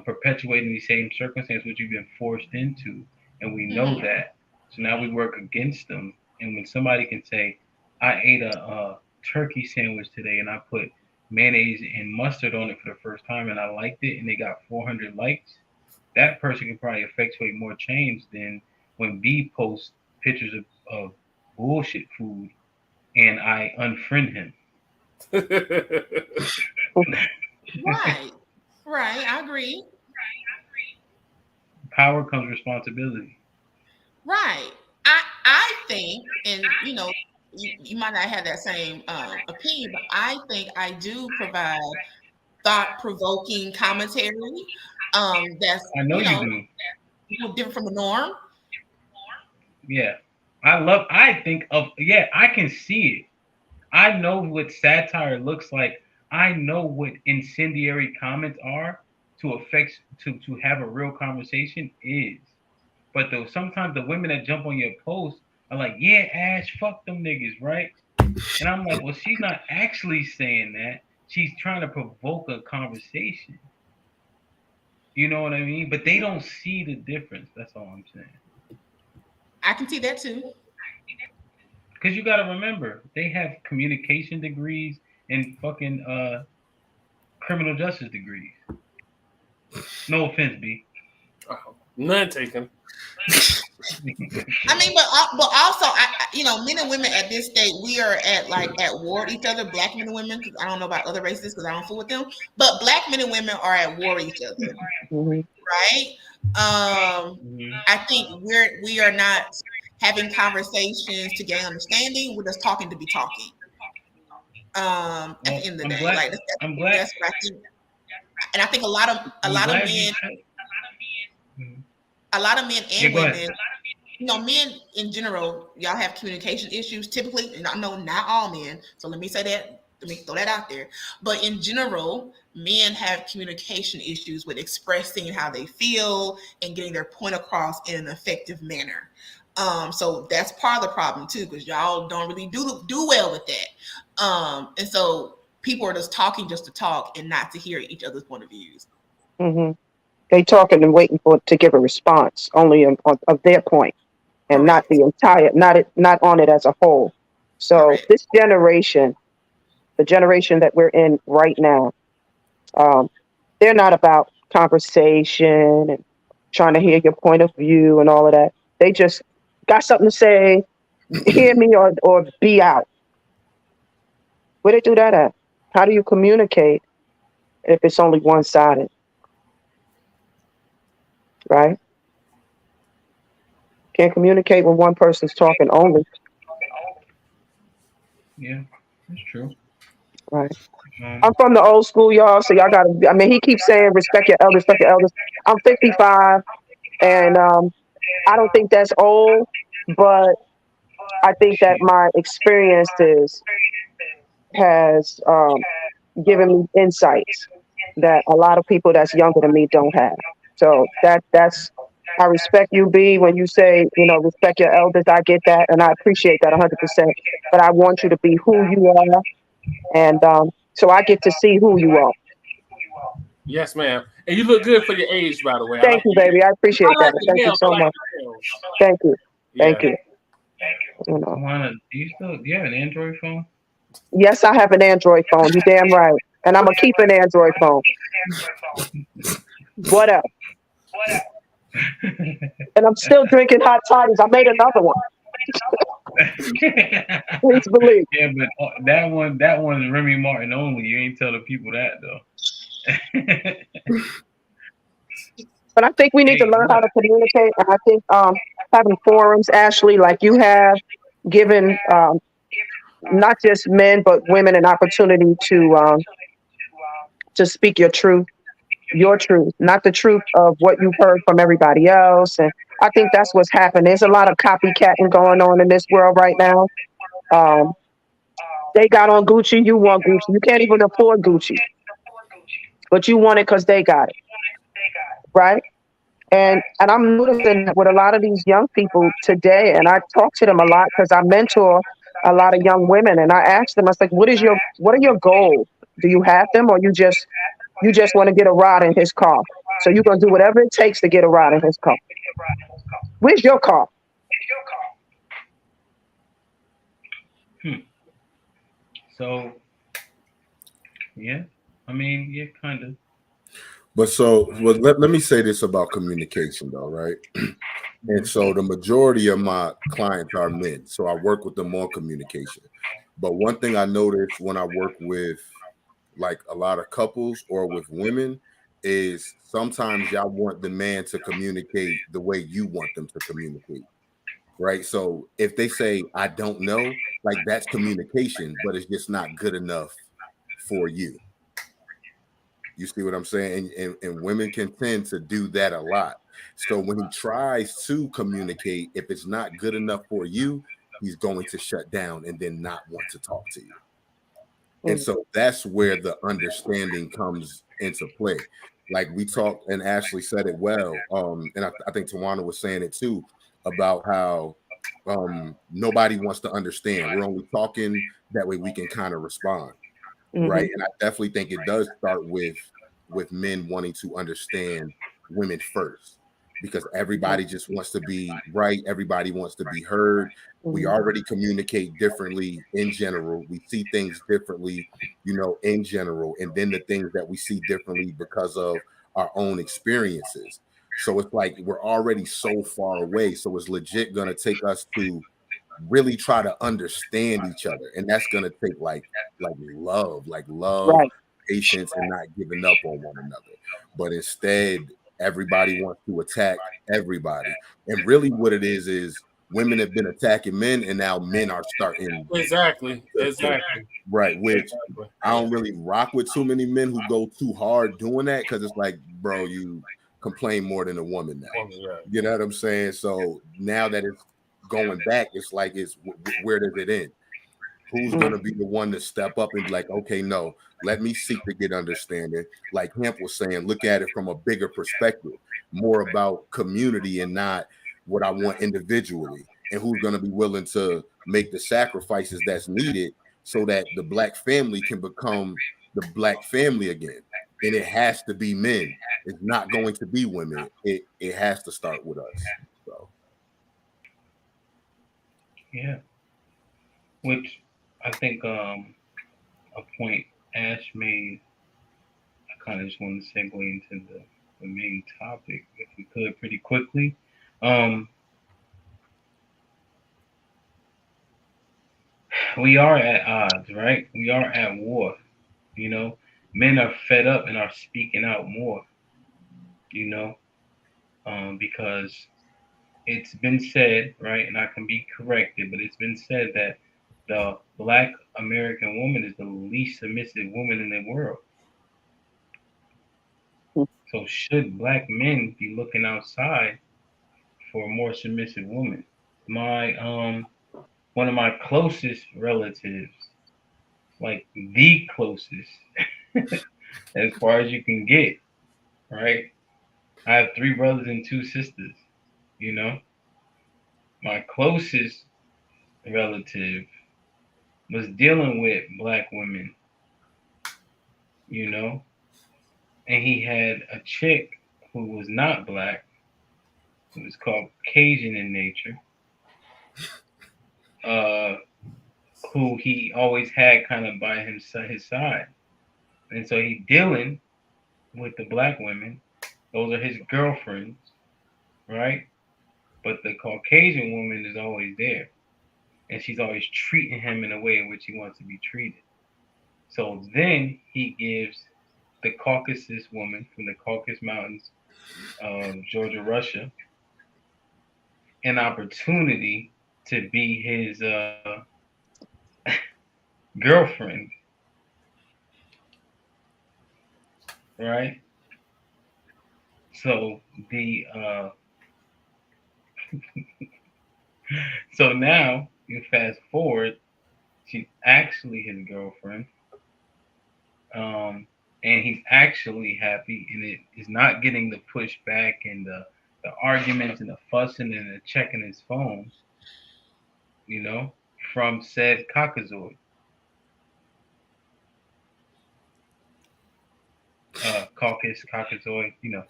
perpetuating these same circumstances which you've been forced into, and we know Hmm. that. So now we work against them. And when somebody can say, "I ate a turkey sandwich today and I put mayonnaise and mustard on it for the first time and I liked it," and they got 400 likes, that person can probably effectuate more change than when B posts pictures of bullshit food and I unfriend him. Right. Right. I agree. Power comes responsibility. Right. I think, and you might not have that same opinion, but I think I do provide thought provoking commentary. That's I know you do. different from the norm. Yeah. I think of, yeah, I can see it. I know what satire looks like. I know what incendiary comments are to affect to have a real conversation is. But though sometimes the women that jump on your post are like, "Yeah, Ash, fuck them niggas," right? And I'm like, well, she's not actually saying that. She's trying to provoke a conversation. You know what I mean? But they don't see the difference. That's all I'm saying. I can see that too. Because you got to remember, they have communication degrees and fucking criminal justice degrees. No offense, B. None taken. I mean, but also, men and women at this state, we are at war with each other. Black men and women, because I don't know about other races, because I don't fool with them. But black men and women are at war with each other, Mhm. right? I think we are not having conversations to gain understanding. We're just talking to be talking. At Well, the end of the I'm day, glad. like I'm glad. that's what I think. And I think a lot of I'm glad you men, said. Mhm. a lot of men Yeah, and go ahead. women, men in general, y'all have communication issues typically, and I know not all men. So let me say that Let me throw that out there. But in general, men have communication issues with expressing how they feel and getting their point across in an effective manner. So that's part of the problem too, because y'all don't really do well with that. And so people are just talking just to talk and not to hear each other's point of views. Hmm. They talking and waiting for to give a response only of their point, and not Correct. the entire, not on it as a whole. So Correct. this generation, the generation that we're in right now, um, they're not about conversation and trying to hear your point of view and all of that. They just got something to say, hear me or be out. Where they do that at? How do you communicate if it's only one sided, right? Can't communicate when one person's talking only, Yeah, that's true. right? Um, I'm from the old school, y'all, so y'all gotta, I mean, he keeps saying respect your elders, respect your elders. I'm 55, and I don't think that's old, but I think that shit. my experiences has given me insights that a lot of people that's younger than me don't have. So that's I respect you, B, when you say, respect your elders. I get that, and I appreciate that 100%. But I want you to be who you are, and so I get to see who you are. Yes, ma'am. And you look good for your age, by the way. Thank you, baby. I I appreciate like that. the Thank you nails. I so like much. the nails. Thank you. Thank Yeah. you. You know. Tawana, do you have an Android phone? Yes, I have an Android phone. You damn right. And I'm gonna keep an Android phone. What else? And I'm still drinking hot toddies. I made another one. Please believe. Yeah, but that one is Remy Martin only. You ain't tell the people that though. But I think we need to Hey, learn how look. to communicate. And I think having forums, Ashley, like you have, given not just men but women an opportunity to speak your truth, not the truth of what you've heard from everybody else. And I think that's what's happened. There's a lot of copycatting going on in this world right now. Um, they got on Gucci, you want Gucci. You can't even afford Gucci, but you want it because they got it, right? And I'm noticing that with a lot of these young people today, and I talk to them a lot because I mentor a lot of young women, and I ask them, I was like, what are your goals? Do you have them, or you just want to get a ride in his car? So you're gonna do whatever it takes to get a ride in his car. Where's your car? Hmm. So yeah, I mean, yeah, kind of. But so let me say this about communication though, right? And so the majority of my clients are men. So I work with them on communication. But one thing I noticed when I work with like a lot of couples or with women is sometimes y'all want the man to communicate the way you want them to communicate. Right. So if they say, I don't know, like that's communication, but it's just not good enough for you. You see what I'm saying? And women can tend to do that a lot. So when he tries to communicate, if it's not good enough for you, he's going to shut down and then not want to talk to you. And Mm, so that's where the understanding comes into play. Like we talked, and Ashley said it well. And I think Tawana was saying it too about how nobody wants to understand. We're only talking that way we can kind of respond. mhm, Right. And I definitely think it does start with men wanting to understand women first, because mhm, everybody just wants to be right. Everybody wants to be heard. We mhm, already communicate differently in general. We see things differently, in general, and then the things that we see differently because of our own experiences. So it's like we're already so far away. So it's legit gonna take us to really try to understand each other, and that's going to take love, right. patience, and not giving up on one another. But instead, everybody wants to attack everybody, and really what it is women have been attacking men, and now men are starting Exactly. to Exactly. right, which Exactly. I don't really rock with too many men who go too hard doing that, because it's like, bro, you complain more than a woman now. Yeah. You know what I'm saying? So now that it's going back, it's like, where does it end? Who's going to be the one to step up and be like, okay, no, let me seek to get understanding. Like Hemp was saying, look at it from a bigger perspective, more about community and not what I want individually. And who's going to be willing to make the sacrifices that's needed so that the Black family can become the Black family again. And it has to be men. It's not going to be women. It has to start with us. So Yeah. Which I think a point Ash made, I kind of just want to segue into the main topic, if we could, pretty quickly. We are at odds, right? We are at war. You know, men are fed up and are speaking out more. You know, because it's been said, right, and I can be corrected, but it's been said that the Black American woman is the least submissive woman in the world. So should Black men be looking outside for a more submissive woman? My one of my closest relatives, like the closest, as far as you can get, right? I have three brothers and two sisters, you know. My closest relative was dealing with Black women, you know, and he had a chick who was not Black, who was Caucasian in nature, uh, who he always had kind of by his side. And so he dealing with the Black women. Those are his girlfriends, right? But the Caucasian woman is always there. And she's always treating him in a way in which he wants to be treated. So then he gives the Caucasus woman from the Caucasus Mountains of Georgia, Russia, an opportunity to be his girlfriend, right? So the so now you fast forward, she's actually his girlfriend, and he's actually happy, and it is not getting the pushback and the arguments and the fussing and the checking his phone, you know, from said Caucasoid. Caucasoid, you know,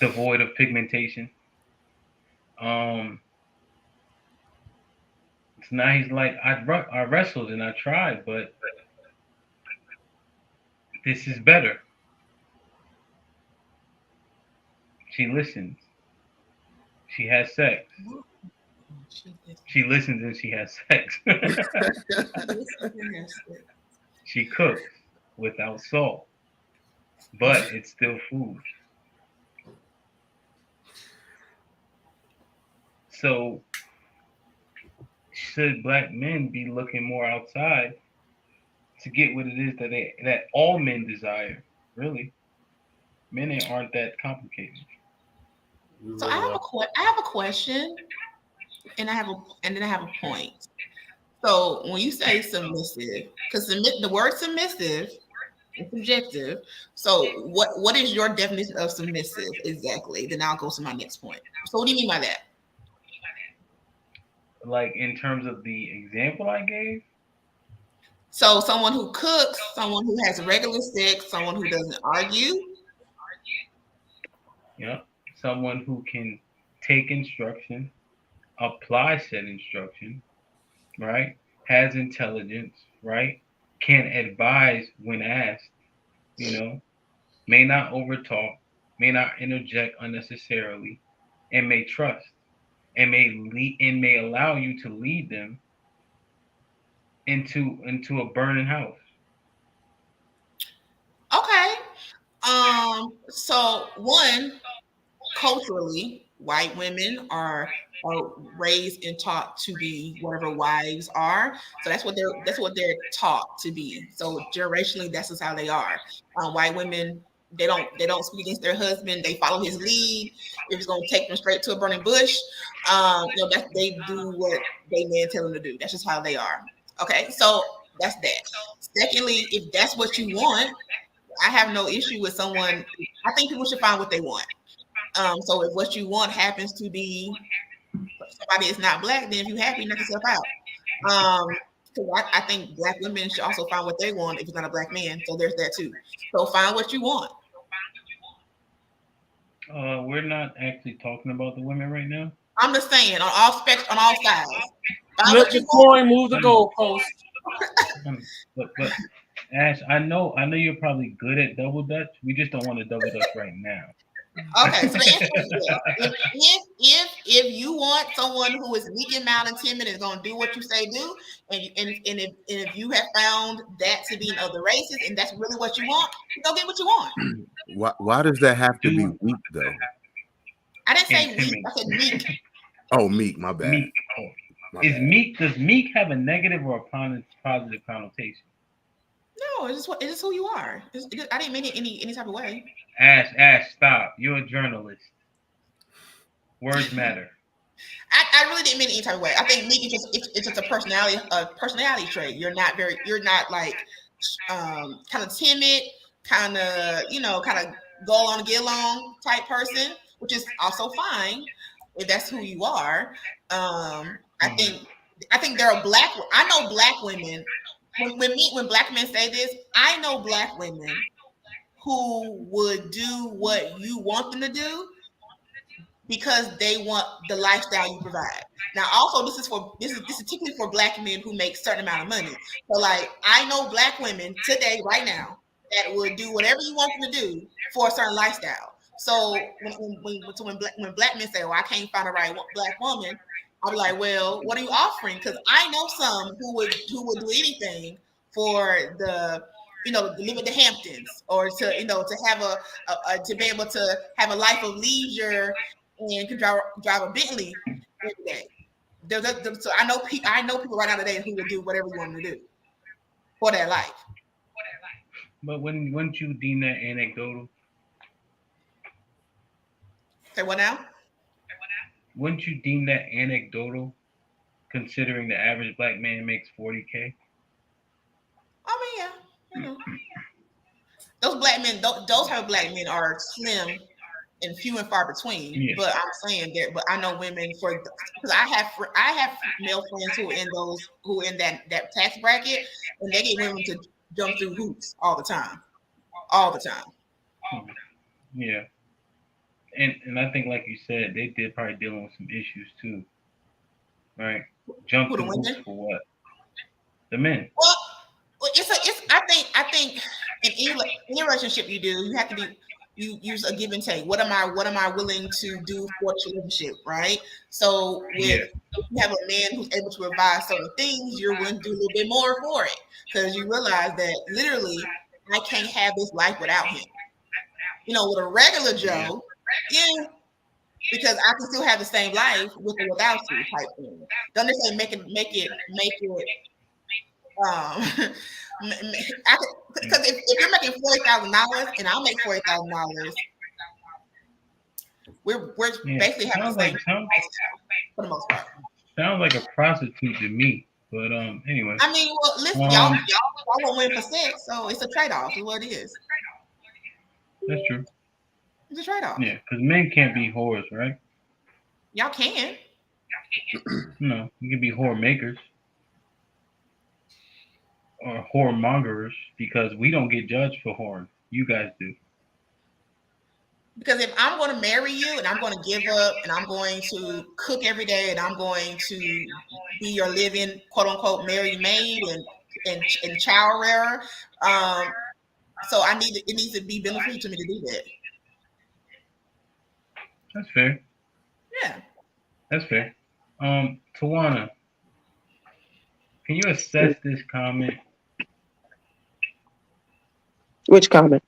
devoid of pigmentation. Um, so now he's like, I wrestled and I tried, but this is better. She listens. She has sex. She listens and she has sex. She cooks without salt, but it's still food. So should Black men be looking more outside to get what it is that all men desire? Really, men aren't that complicated. So I have a question, and then I have a point. So when you say submissive, because the word submissive is subjective. So what is your definition of submissive exactly? Then I'll go to my next point. So what do you mean by that? Like in terms of the example I gave. So someone who cooks, someone who has regular sex, someone who doesn't argue. Yeah, someone who can take instruction, apply said instruction, right? Has intelligence, right? Can advise when asked, you know, may not overtalk, may not interject unnecessarily, and may trust, and may allow you to lead them into a burning house. Okay. So one, culturally, white women are raised and taught to be whatever wives are. So that's what they're taught to be. So generationally, that's just how they are. White women, they don't speak against their husband. They follow his lead. If it's gonna take them straight to a burning bush, that they do what they men tell them to do. That's just how they are. Okay, so that's that. Secondly, if that's what you want, I have no issue with someone. I think people should find what they want. So if what you want happens to be somebody that's not black, then if you're happy, knock yourself out. Because I think black women should also find what they want if it's not a black man. So there's that too. So find what you want. We're not actually talking about the women right now. I'm just saying on all on all sides. Find Flip what you the want. coin, move the goalpost. But Ash, I know you're probably good at double dutch. We just don't want to double dutch right now. Okay, so the answer is yes. If you want someone who is meek and mild and timid and is going to do what you say do, and if you have found that to be in other races and that's really what you want, you go get what you want. Why does that have to be weak though? I didn't say weak. I said meek. Oh, meek. My bad. Meek. Meek? Does meek have a negative or a positive connotation? No, it's just who you are. I didn't mean it any type of way. Ash, stop. You're a journalist. Words matter. I really didn't mean it any type of way. I think meek is just a personality trait. You're not like kind of timid, kind of go along and get along type person, which is also fine if that's who you are. I think there are I know black women. When black men say this, I know black women who would do what you want them to do because they want the lifestyle you provide. Now, also, this is particularly for black men who make a certain amount of money. So, like, I know black women today, right now, that would do whatever you want them to do for a certain lifestyle. So when black men say, "Oh, I can't find the right black woman," I'll be like, "Well, what are you offering?" Because I know some who would do anything for to live at the Hamptons or to have to be able to have a life of leisure and can drive a Bentley every day. So I know people right now today who would do whatever you want them to do for their life. But wouldn't you deem that anecdotal? Say what now? Wouldn't you deem that anecdotal, considering the average black man makes 40K? I mean, yeah. Those black men, those type of black men are slim and few and far between. Yeah. But I'm saying that. But I know women because I have male friends who are in that tax bracket, and they get women to jump through hoops all the time. Yeah. And I think, like you said, they did probably dealing with some issues too, right? Jump through hoops for what? The men. Well, I think in any relationship you have to be you use a give and take. What am I willing to do for the relationship, right? So if you have a man who's able to provide certain things, you're willing to do a little bit more for it because you realize that literally I can't have this life without him. With a regular Joe. Yeah, because I can still have the same life with or without you type thing. Don't just say make it. Because if you're making $40,000 and I'll make $40,000, we're basically having the same for the most part. Sounds like a prostitute to me, but anyway. I mean, well, listen, y'all won't win for sex, so it's a trade-off. Is what it is. That's true. It's a trade-off. Yeah, because men can't be whores, right? Y'all can. No, you can be whore makers or whore mongers because we don't get judged for whoring. You guys do. Because if I'm going to marry you and I'm going to give up and I'm going to cook every day and I'm going to be your living quote-unquote married maid and child rearer, so it needs to be beneficial to me to do that. That's fair. Yeah. That's fair. Tawana, can you assess this comment? Which comment?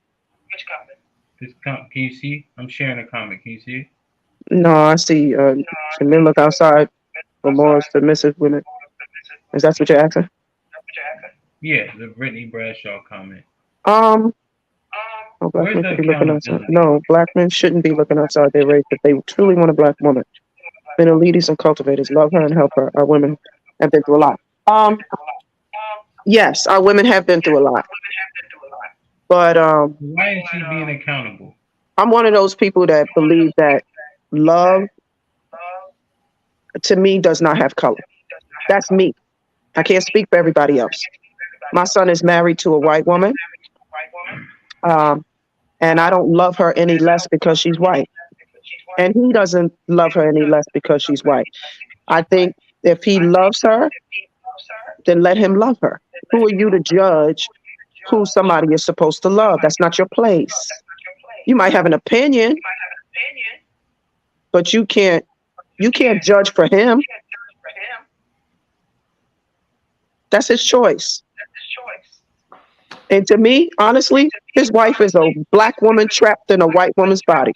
Can you see? I'm sharing a comment. Can you see it? No, I see. The men look outside for more submissive women. Is that what you're asking? Yeah, the Brittany Bradshaw comment. No, black men should be looking outside. No, black men shouldn't be looking outside their race if they truly want a black woman. Men are leaders and cultivators. Love her and help her. Our women have been through a lot. Yes, our women have been through a lot. But Why is she being accountable? I'm one of those people that believe that love to me does not have color. That's me. I can't speak for everybody else. My son is married to a white woman, um, and I don't love her any less because she's white. And he doesn't love her any less because she's white. I think if he loves her, then let him love her. Who are you to judge who somebody is supposed to love? That's not your place. You might have an opinion, but you can't judge for him. That's his choice. And to me, honestly, his wife is a black woman trapped in a white woman's body.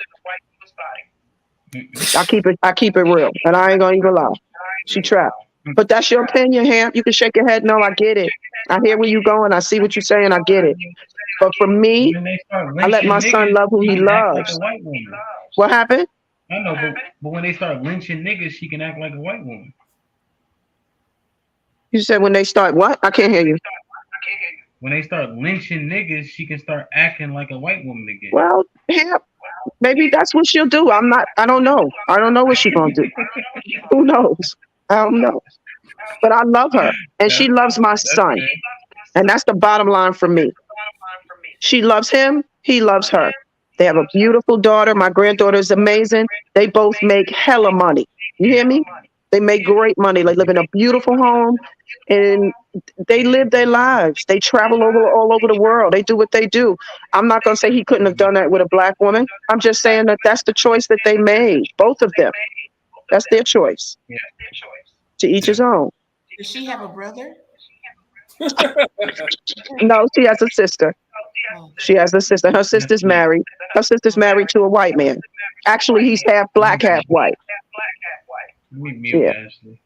I keep it real, and I ain't gonna even lie. She trapped. But that's your opinion, Ham. You can shake your head. No, I get it. I hear where you're going. I see what you're saying. I get it. But for me, When they start I let lynching my son niggas, love who she he can act like a loves. white woman. What happened? I know, but when they start lynching niggas, she can act like a white woman. You said when they start what? I can't hear you. When they start lynching niggas, she can start acting like a white woman again. Well, Ham, maybe that's what she'll do. I don't know. I don't know what she's gonna do. Who knows? I don't know. But I love her, and she loves my That's son. fair. And that's the bottom line for me. She loves him. He loves her. They have a beautiful daughter. My granddaughter is amazing. They both make hella money. You hear me? They make great money. They live in a beautiful home, and they live their lives. They travel all over the world. They do what they do. I'm not gonna say he couldn't have done that with a black woman. I'm just saying that that's the choice that they made. Both of them. That's their choice. Yeah. To each his own. Does she have a brother? No, she has a sister. Oh, She has a sister. Her sister's married. Her sister's married to a white man. Actually, he's half black, half white. Let me mute Yeah. Ashley.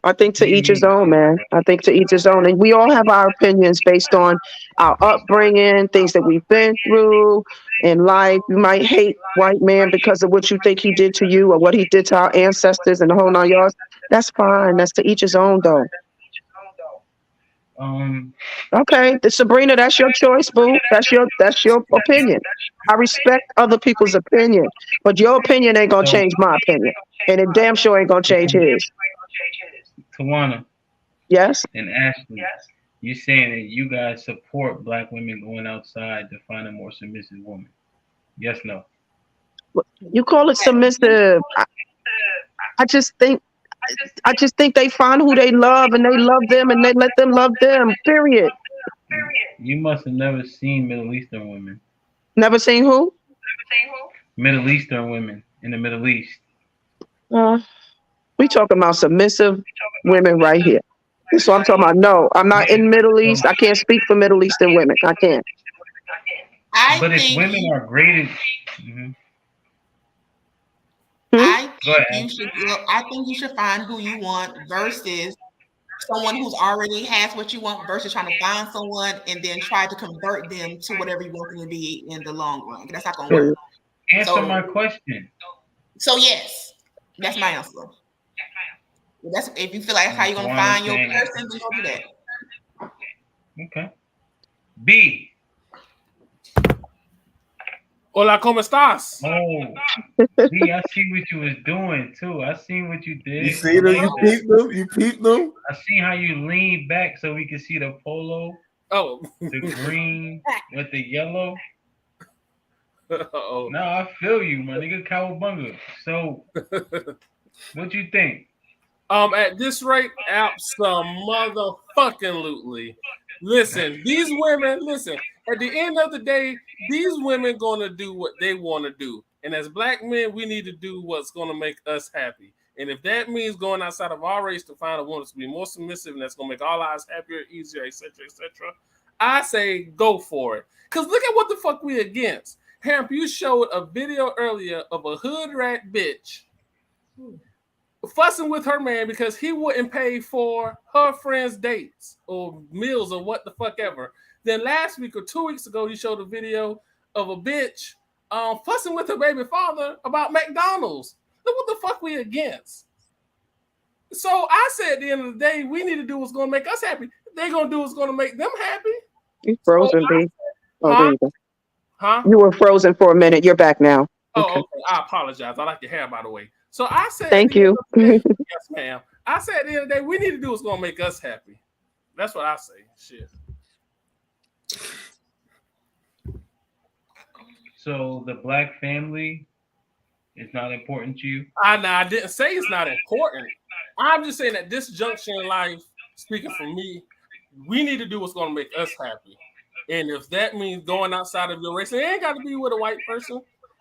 I think to each his own, man. I think to each his own. And we all have our opinions based on our upbringing, things that we've been through in life. You might hate white man because of what you think he did to you or what he did to our ancestors and the whole 9 yards. That's fine. That's to each his own, though. Okay, Sabrina, that's your choice, boo. That's your opinion. I respect other people's opinion, but your opinion ain't gonna So, change my opinion, and it damn sure ain't gonna change his. Tawana Yes. and Ashley, you saying that you guys support black women going outside to find a more submissive woman? Yes, no. You call it submissive. I just think they find who they love and they love them and they let them love them. Period. You must have never seen Middle Eastern women. Never seen who? Middle Eastern women in the Middle East. We talking about submissive women right here. That's what I'm talking about. No, I'm not in Middle East. I can't speak for Middle Eastern women. I can't. But if women are graded, I Go ahead, think I think you should find who you want versus someone who's already has what you want versus trying to find someone and then try to convert them to whatever you want them to be in the long run. That's not gonna work. answer my question. So yes, that's my answer. That's if you feel like that's how you're gonna find your person, then go do that. Okay. B. Hola, ¿cómo estás? Oh, B, I see what you was doing too. I seen what you did. You see them? You peeped them? You peeped them? I seen how you leaned back so we could see the polo. Oh, the green with the yellow. Oh, no, I feel you, my nigga, cowabunga. So, what you think? At this rate, motherfucking-lutely. Listen, these women, at the end of the day, these women gonna do what they want to do. And as black men, we need to do what's gonna make us happy. And if that means going outside of our race to find a woman to be more submissive and that's gonna make our lives happier, easier, etc., I say go for it. Cause look at what the fuck we against. Hamp, you showed a video earlier of a hood rat bitch fussing with her man because he wouldn't pay for her friends' dates or meals or what the fuck ever. Then last week or 2 weeks ago, you showed a video of a bitch fussing with her baby father about McDonald's. Look what the fuck we against. So I said at the end of the day, we need to do what's gonna make us happy. They're gonna do what's gonna make them happy. You So frozen, B. Oh, there huh? you go. Huh? You were frozen for a minute. You're back now. Oh, Okay. okay. I apologize. I like your hair, by the way. So I said at Thank the end you. of the day, yes, ma'am. I said at the end of the day, we need to do what's gonna make us happy. That's what I say. Shit. So the black family is not important to you? I didn't say it's not important. I'm just saying that this junction in life, speaking for me, we need to do what's going to make us happy. And if that means going outside of your race, it ain't got to be with a white person.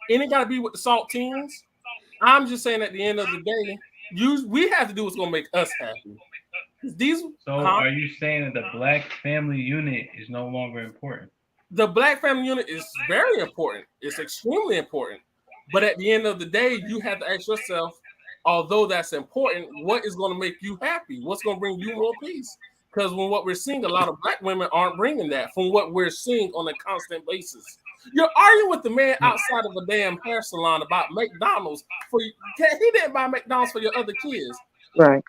It ain't got to be with the saltines. I'm just saying at the end of the day, we have to do what's going to make us happy. So are you saying that the black family unit is no longer important? The black family unit is very important. It's extremely important. But at the end of the day, you have to ask yourself, although that's important, what is going to make you happy? What's going to bring you more peace? Because when what we're seeing, a lot of black women aren't bringing that from what we're seeing on a constant basis. You're arguing with the man outside of a damn hair salon about McDonald's. He didn't buy McDonald's for your other kids. Right.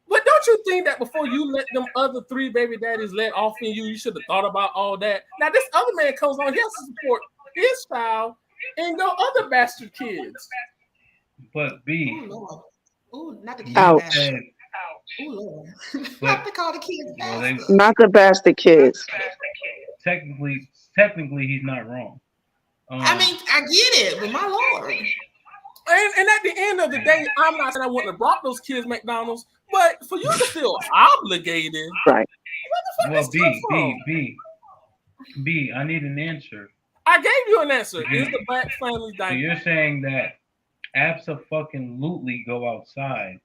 But don't you think that before you let them other 3 baby daddies let off in you, you should have thought about all that? Now, this other man comes on here to support his child and your other bastard kids. But B. Oh, Lord. Oh, not the kids. Ouch. Oh, Lord. Not to call the kids bastards. Not the bastard kids. Technically, he's not wrong. I mean, I get it, but my Lord. And at the end of the day, I'm not saying I wouldn't have brought those kids McDonald's, but for you to feel obligated, right? Well, B, I need an answer. I gave you an answer. Is the black family So you're saying that abso-fucking-lutely go outside.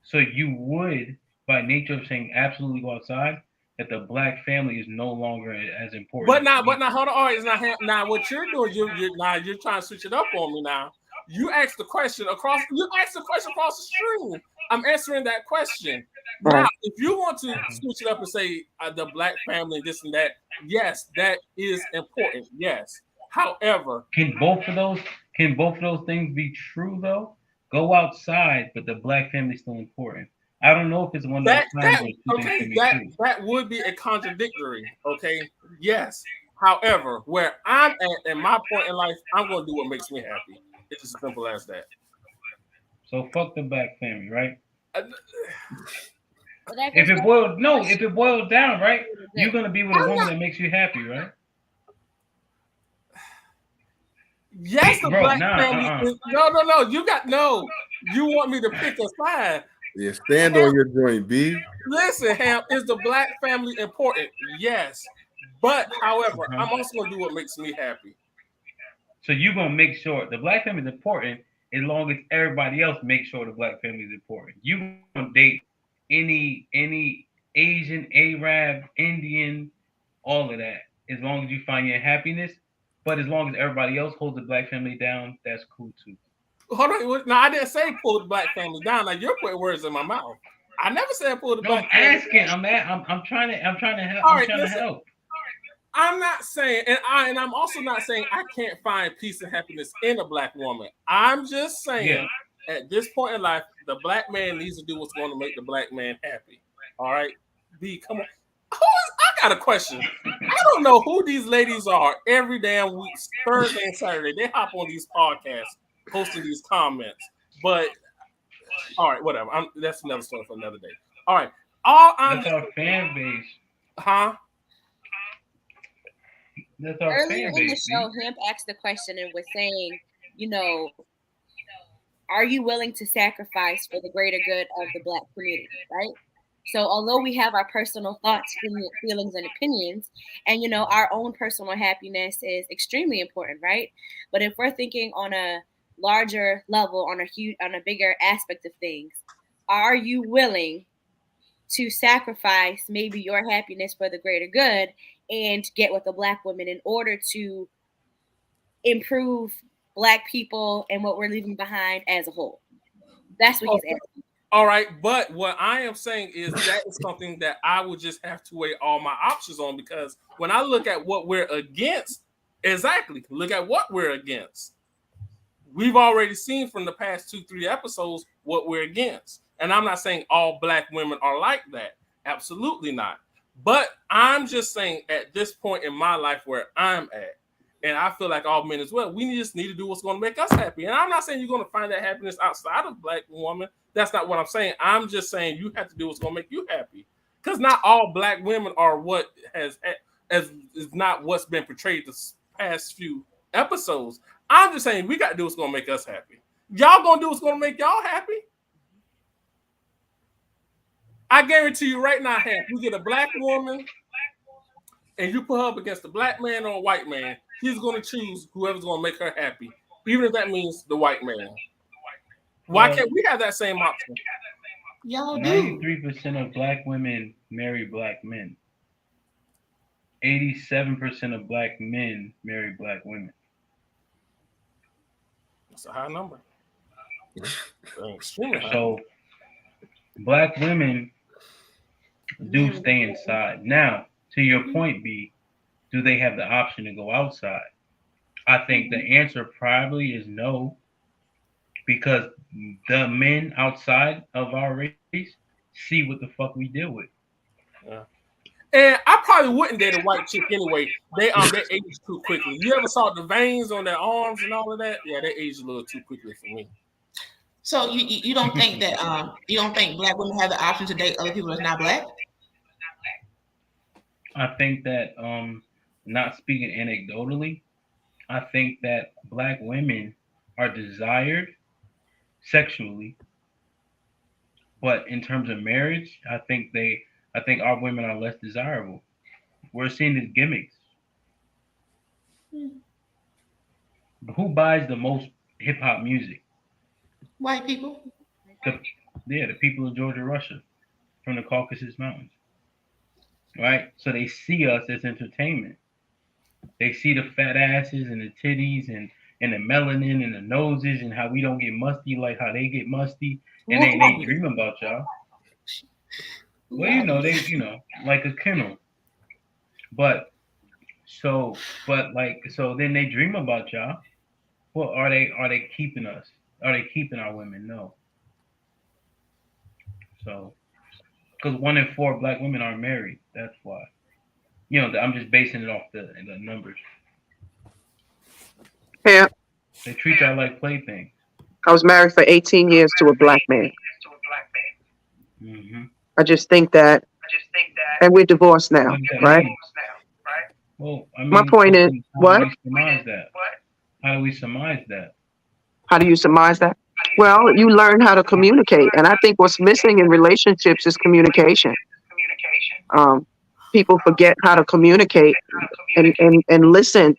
So you would, by nature of saying absolutely go outside, that the black family is no longer as important. But now, hold on. All right, it's not now. What you're doing, you're trying to switch it up on me now. You asked the question across the stream. I'm answering that question. Right. Now, if you want to switch it up and say the black family, this and that, yes, that is important. Yes. However, can both of those things be true though? Go outside, but the black family is still important. I don't know if it's one of those times where two things can be true. That would be a contradictory. Okay. Yes. However, where I'm at in my point in life, I'm going to do what makes me happy. It's as simple as that. So fuck the black family, right? If it boils down, right? You're gonna be with a woman that makes you happy, right? Yes, the black family. No. You want me to pick a side? Yeah, stand on your joint, B. Listen, Ham, is the black family important? Yes, but however, I'm also gonna do what makes me happy. So you're gonna make sure the black family is important as long as everybody else makes sure the black family is important. You gonna date any Asian, Arab, Indian, all of that, as long as you find your happiness. But as long as everybody else holds the black family down, that's cool too. Hold on, no, I didn't say pull the black family down. Like you're putting words in my mouth. I never said pull the black family down. I'm trying to help. All right, listen. I'm not saying, and I'm also not saying I can't find peace and happiness in a black woman. I'm just saying at this point in life, the black man needs to do what's going to make the black man happy. All right, B, come on. I got a question. I don't know who these ladies are every damn week, Thursday and Saturday. They hop on these podcasts, posting these comments. But all right, whatever. That's another story for another day. All right, that's our fan base, huh? That's our Earlier fan base. in the show, Hemp asked the question and was saying, are you willing to sacrifice for the greater good of the black community, right? So although we have our personal thoughts, feelings, and opinions, and our own personal happiness is extremely important, right? But if we're thinking on a larger level, on a bigger aspect of things, are you willing to sacrifice maybe your happiness for the greater good and get with a black woman in order to improve black people and what we're leaving behind as a whole? That's what he's asking. All right, but what I am saying is that is something that I would just have to weigh all my options on, because when I look at what we're against, look at what we're against. We've already seen from the past 2-3 episodes what we're against. And I'm not saying all black women are like that. Absolutely not. But I'm just saying at this point in my life where I'm at, and I feel like all men as well, we just need to do what's going to make us happy. And I'm not saying you're going to find that happiness outside of black woman. That's not what I'm saying. I'm just saying you have to do what's going to make you happy. Because not all black women are what has as is not what's been portrayed the past few episodes. I'm just saying we got to do what's going to make us happy. Y'all going to do what's going to make y'all happy? I guarantee you right now, Hank, you get a black woman and you put her up against a black man or a white man, she's going to choose whoever's going to make her happy, even if that means the white man. Why can't we have that same option? Y'all do. 93% of black women marry black men. 87% of black men marry black women. That's a high number. Extremely high. So black women do stay inside. Now, to your point, B, do they have the option to go outside? I think the answer probably is no, because the men outside of our race see what the fuck we deal with. Yeah. And I probably wouldn't date a white chick anyway. They age too quickly. You ever saw the veins on their arms and all of that? Yeah, they age a little too quickly for me. So you don't think that you don't think black women have the option to date other people that's not black? I think that not speaking anecdotally, I think that black women are desired sexually, but in terms of marriage, I think our women are less desirable. We're seen as gimmicks. Who buys the most hip hop music? White people. The people of Georgia, Russia, from the Caucasus Mountains, right? So they see us as entertainment. They see the fat asses and the titties and the melanin and the noses and how we don't get musty like how they get musty, and they dream about y'all. Well, they like a kennel, but so then they dream about y'all. Well, are they keeping us? Are they keeping our women? No. So, because 1 in 4 black women aren't married. That's why. I'm just basing it off the numbers. Yeah. They treat y'all like playthings. I was married for 18 years to a black man. Mm-hmm. I just think that, and we're divorced now, right? Well, I mean, my point is, what? How do we surmise that? How do you surmise that? Well, you learn how to communicate. And I think what's missing in relationships is communication. People forget how to communicate and listen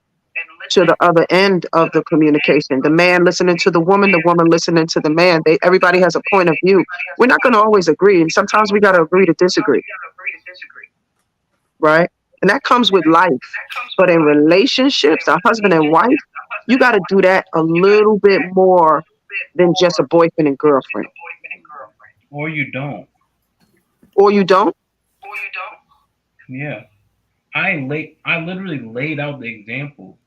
to the other end of the communication. The man listening to the woman listening to the man. Everybody has a point of view. We're not going to always agree. And sometimes we got to agree to disagree. Right? And that comes with life. But in relationships, a husband and wife, you got to do that a little bit more than just a boyfriend and girlfriend. Or you don't. Or you don't? Yeah. I literally laid out the example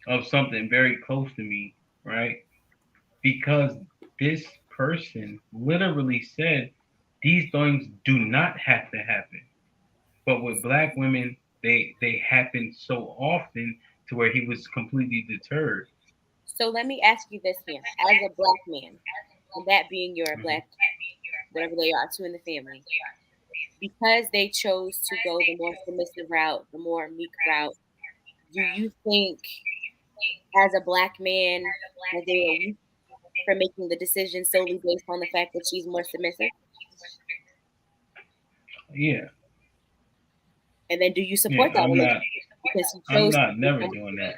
of something very close to me, right? Because this person literally said these things do not have to happen. But with black women, they happen so often to where he was completely deterred. So let me ask you this here. As a black man, and that being your black, whatever they are, two in the family, because they chose to go the more submissive route, the more meek route, do you think as a black man that they are weak for making the decision solely based on the fact that she's more submissive? Yeah. And then do you support that relationship? Because he chose never doing that.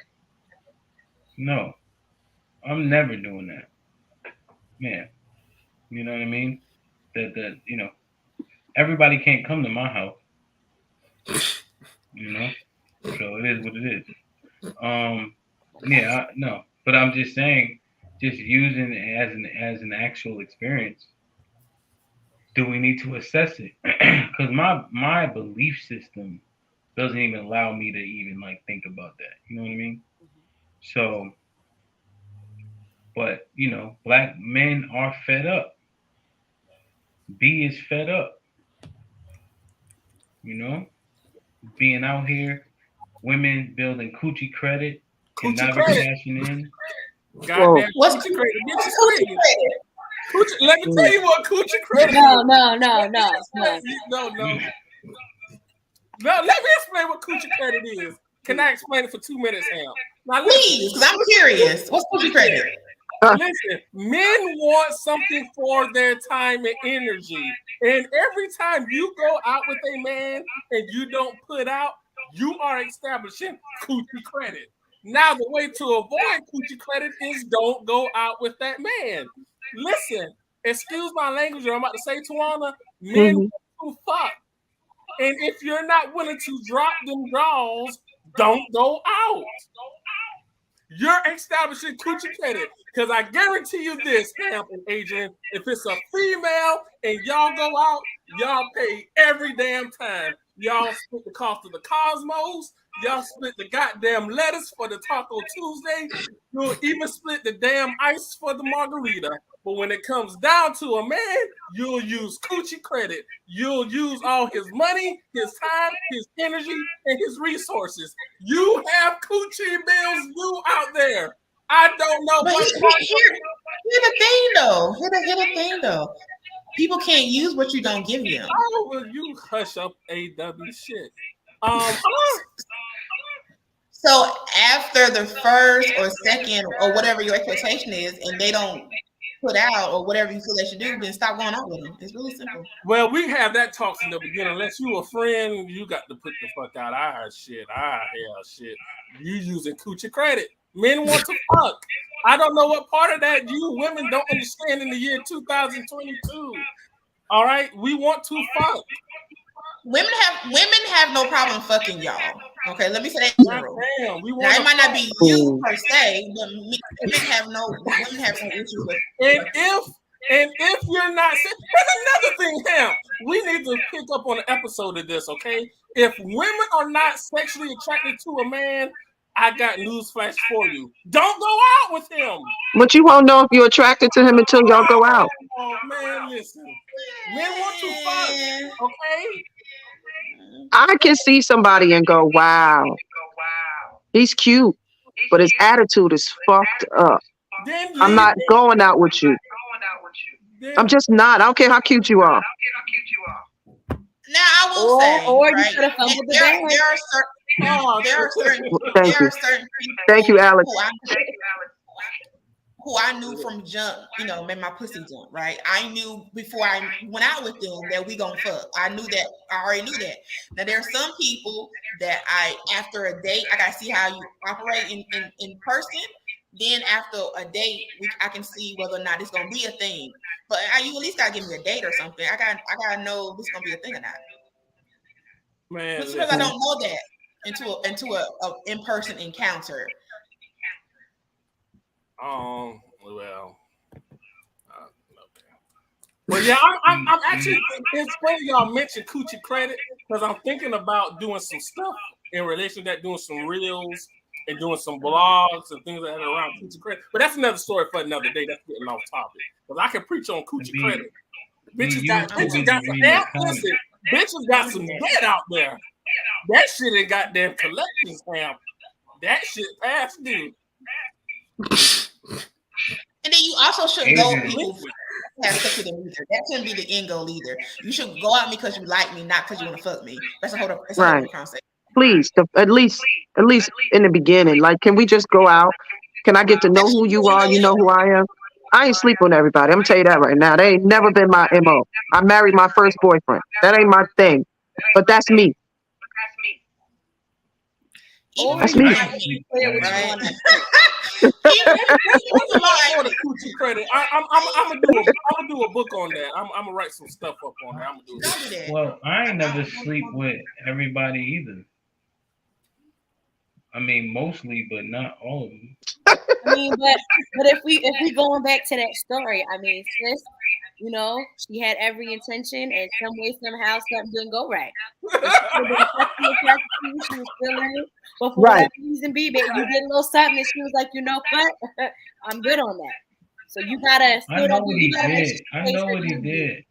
No. I'm never doing that. Yeah. You know what I mean? Everybody can't come to my house. So it is what it is. No. But I'm just saying, just using it as an actual experience. Do we need to assess it? Because my belief system doesn't even allow me to even think about that. You know what I mean? So, but black men are fed up. B is fed up. You know, being out here, women building coochie credit and Coochie not be credit. cashing in. Goddamn What's coochie credit. Bitch is coochie crazy. credit? Coochie, let me tell you what coochie credit No, is. no. No, let me explain what coochie credit is. Can I explain it for 2 minutes, Ham? Now Please, because I'm curious. What's coochie credit? Listen, men want something for their time and energy. And every time you go out with a man and you don't put out, you are establishing coochie credit. Now, the way to avoid coochie credit is don't go out with that man. Listen, excuse my language, I'm about to say, Tawana, men want to fuck. And if you're not willing to drop them draws, don't go out. You're establishing coochie credit. Because I guarantee you this, Ham and Adrian, if it's a female and y'all go out, y'all pay every damn time. Y'all split the cost of the Cosmos. Y'all split the goddamn lettuce for the Taco Tuesday. You'll even split the damn ice for the margarita. But when it comes down to a man, you'll use coochie credit. You'll use all his money, his time, his energy, and his resources. You have coochie bills due out there. I don't know. But here's the thing, though. Here's the thing, though. People can't use what you don't give them. Oh, well, you hush up AW shit. So after the first or second or whatever your expectation is, and they don't put out or whatever you feel they should do, then stop going out with them. It's really simple. Well, we have that talk in the beginning. Unless you a friend, you got to put the fuck out. Hell shit. You using coochie credit. Men want to fuck. I don't know what part of that you women don't understand in the year 2022. All right, we want to fuck. Women have no problem fucking y'all. Okay, let me say that in general. Now it might not be you per se, but women have some issues with. And if you're not, that's another thing, Ham. We need to pick up on an episode of this, okay? If women are not sexually attracted to a man, I got newsflash for you. Don't go out with him. But you won't know if you're attracted to him until y'all go out. Oh man, listen. Men want to fuck, okay? I can see somebody and go, wow, he's cute, but his attitude is fucked up. I'm not going out with you. I'm just not. I don't care how cute you are. Now I will say, or right, you could have fumbled the bag. There are certain Thank you, Alex. Who I knew from jump, made my pussy jump, right? I knew before I went out with them that we gonna fuck. I already knew that. Now there are some people that after a date, I gotta see how you operate in person. Then after a date, I can see whether or not it's gonna be a thing. But you at least gotta give me a date or something. I gotta know this is gonna be a thing or not. Man, because I don't know that into a in-person encounter. Well, okay. Well, yeah, I'm actually. It's funny y'all mentioned coochie credit because I'm thinking about doing some stuff in relation to that, doing some reels and doing some blogs and things like that around coochie credit. But that's another story for another day. That's getting off topic because I can preach on coochie credit. Bitches got some ass. Listen, bitches got some debt out there. That shit ain't goddamn collections, fam. That shit past due. And then you also should go with people who have sex with them either. That shouldn't be the end goal either. You should go out because you like me, not because you want to fuck me. That's a whole other conversation. Please, at least in the beginning, like, can we just go out? Can I get to know who you are? You know who I am? I ain't sleep on everybody. I'm gonna tell you that right now. That ain't never been my MO. I married my first boyfriend. That ain't my thing. But that's me. That's me. I'm gonna do a book on that. I'm gonna write some stuff up on that. I'm gonna do that. Well, I ain't never sleep with everybody either. I mean, mostly, but not all of them. I mean, but if we going back to that story, I mean, sis, she had every intention, and some way, somehow, something didn't go right. She was feeling it, but for whatever reason, baby, you did a little something, and she was like, you know what, I'm good on that. So you gotta. I know what he did.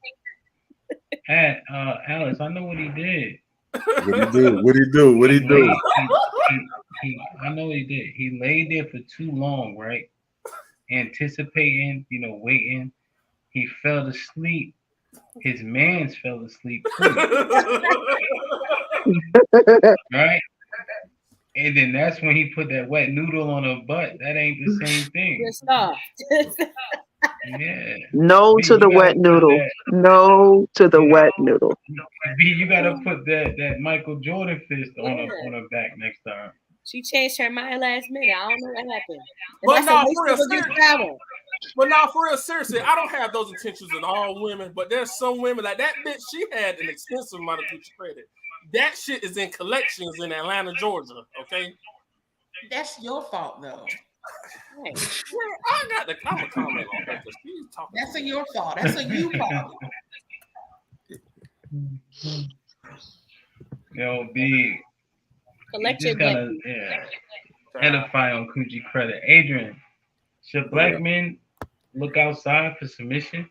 Alice, I know what he did. What he do? What he do? What he He do? laid. I know what he did. He laid there for too long, right? Anticipating, waiting. He fell asleep. His man's fell asleep too, right? And then that's when he put that wet noodle on her butt. That ain't the same thing. You're soft. Yeah. No B, to you the gotta wet put noodle. that. No to the wet noodle. B, you gotta put that Michael Jordan fist on Yeah. her back next time. She changed her mind last minute. I don't know what happened. And But that's no, a for real, waste of a good seriously. shower. But now, for real, seriously, I don't have those intentions in all women, but there's some women like that bitch. She had an extensive amount of Gucci credit. That shit is in collections in Atlanta, Georgia. Okay, That's your fault, though. Right. I'm a comment on that because she's talking. That's your fault. That's a you problem. B, you Collect just your debt. gotta edify on Coochie credit. Adrian, should black men look outside for submission?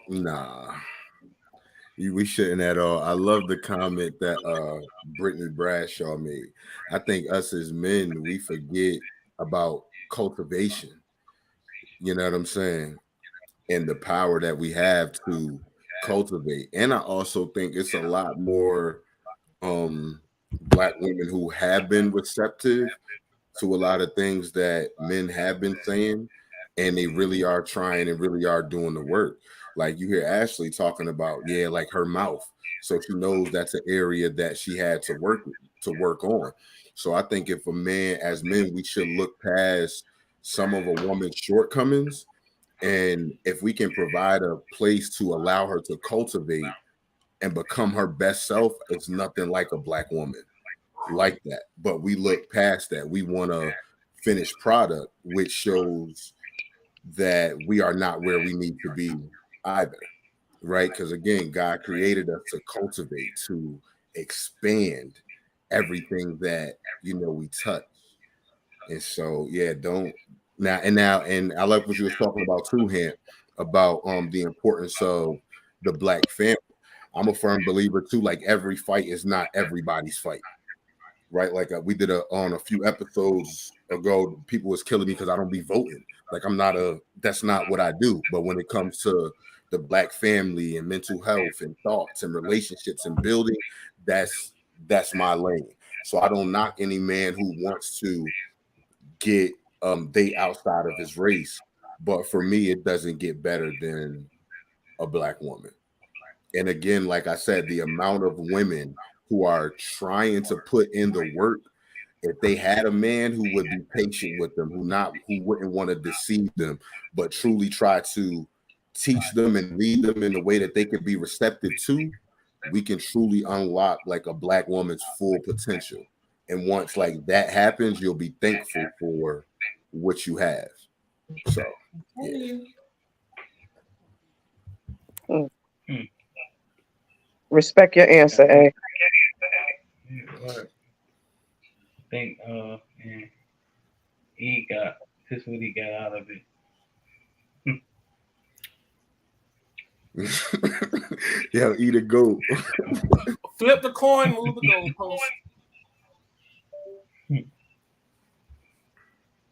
Nah. We shouldn't at all. I love the comment that Brittany Bradshaw made. I think us as men, we forget about cultivation. You know what I'm saying? And the power that we have to cultivate. And I also think it's a lot more black women who have been receptive to a lot of things that men have been saying, and they really are trying and really are doing the work. Like you hear Ashley talking about, like her mouth. So she knows that's an area that she had to work on. So I think if as men, we should look past some of a woman's shortcomings. And if we can provide a place to allow her to cultivate and become her best self, it's nothing like a black woman like that. But we look past that. We want a finished product, which shows that we are not where we need to be either, right? Because again, God created us to cultivate, to expand everything that we touch. And so don't and I like what you was talking about too, Hant, about the importance of the black family. I'm a firm believer too, like every fight is not everybody's fight. Right, like we did on a few episodes ago, people was killing me because I don't be voting. Like that's not what I do. But when it comes to the black family and mental health and thoughts and relationships and building, that's my lane. So I don't knock any man who wants to get date outside of his race. But for me, it doesn't get better than a black woman. And again, like I said, the amount of women who are trying to put in the work, if they had a man who would be patient with them, who wouldn't want to deceive them, but truly try to teach them and lead them in the way that they could be receptive to, we can truly unlock like a black woman's full potential. And once like that happens, you'll be thankful for what you have. So Respect your answer, eh? I think he got this is what he got out of it. Yeah, eat a goat. Flip the coin, move the goalpost.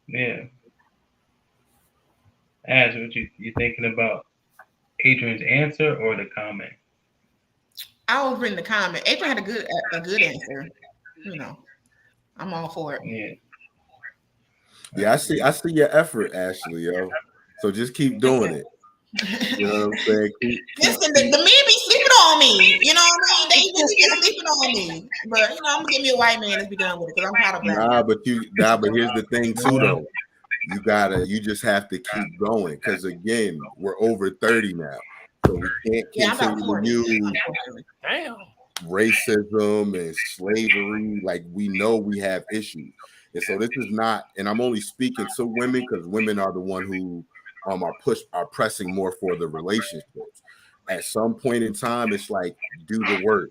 Yeah. Ash, what you thinking about Adrian's answer or the comment? I was reading the comment. Adrian had a good answer. I'm all for it. Yeah, I see your effort, Ashley, yo. So just keep doing it. You know what I'm saying? Listen, the men be sleeping on me. You know what I mean? They really be sleeping on me. But I'm gonna give me a white man and be done with it because I'm proud of black. But here's the thing too, though. You just have to keep going because again, we're over 30 now. So we can't continue to use racism and slavery. Like we know we have issues. And so this is not, and I'm only speaking to women because women are the one who are pressing more for the relationships. At some point in time, it's like do the work.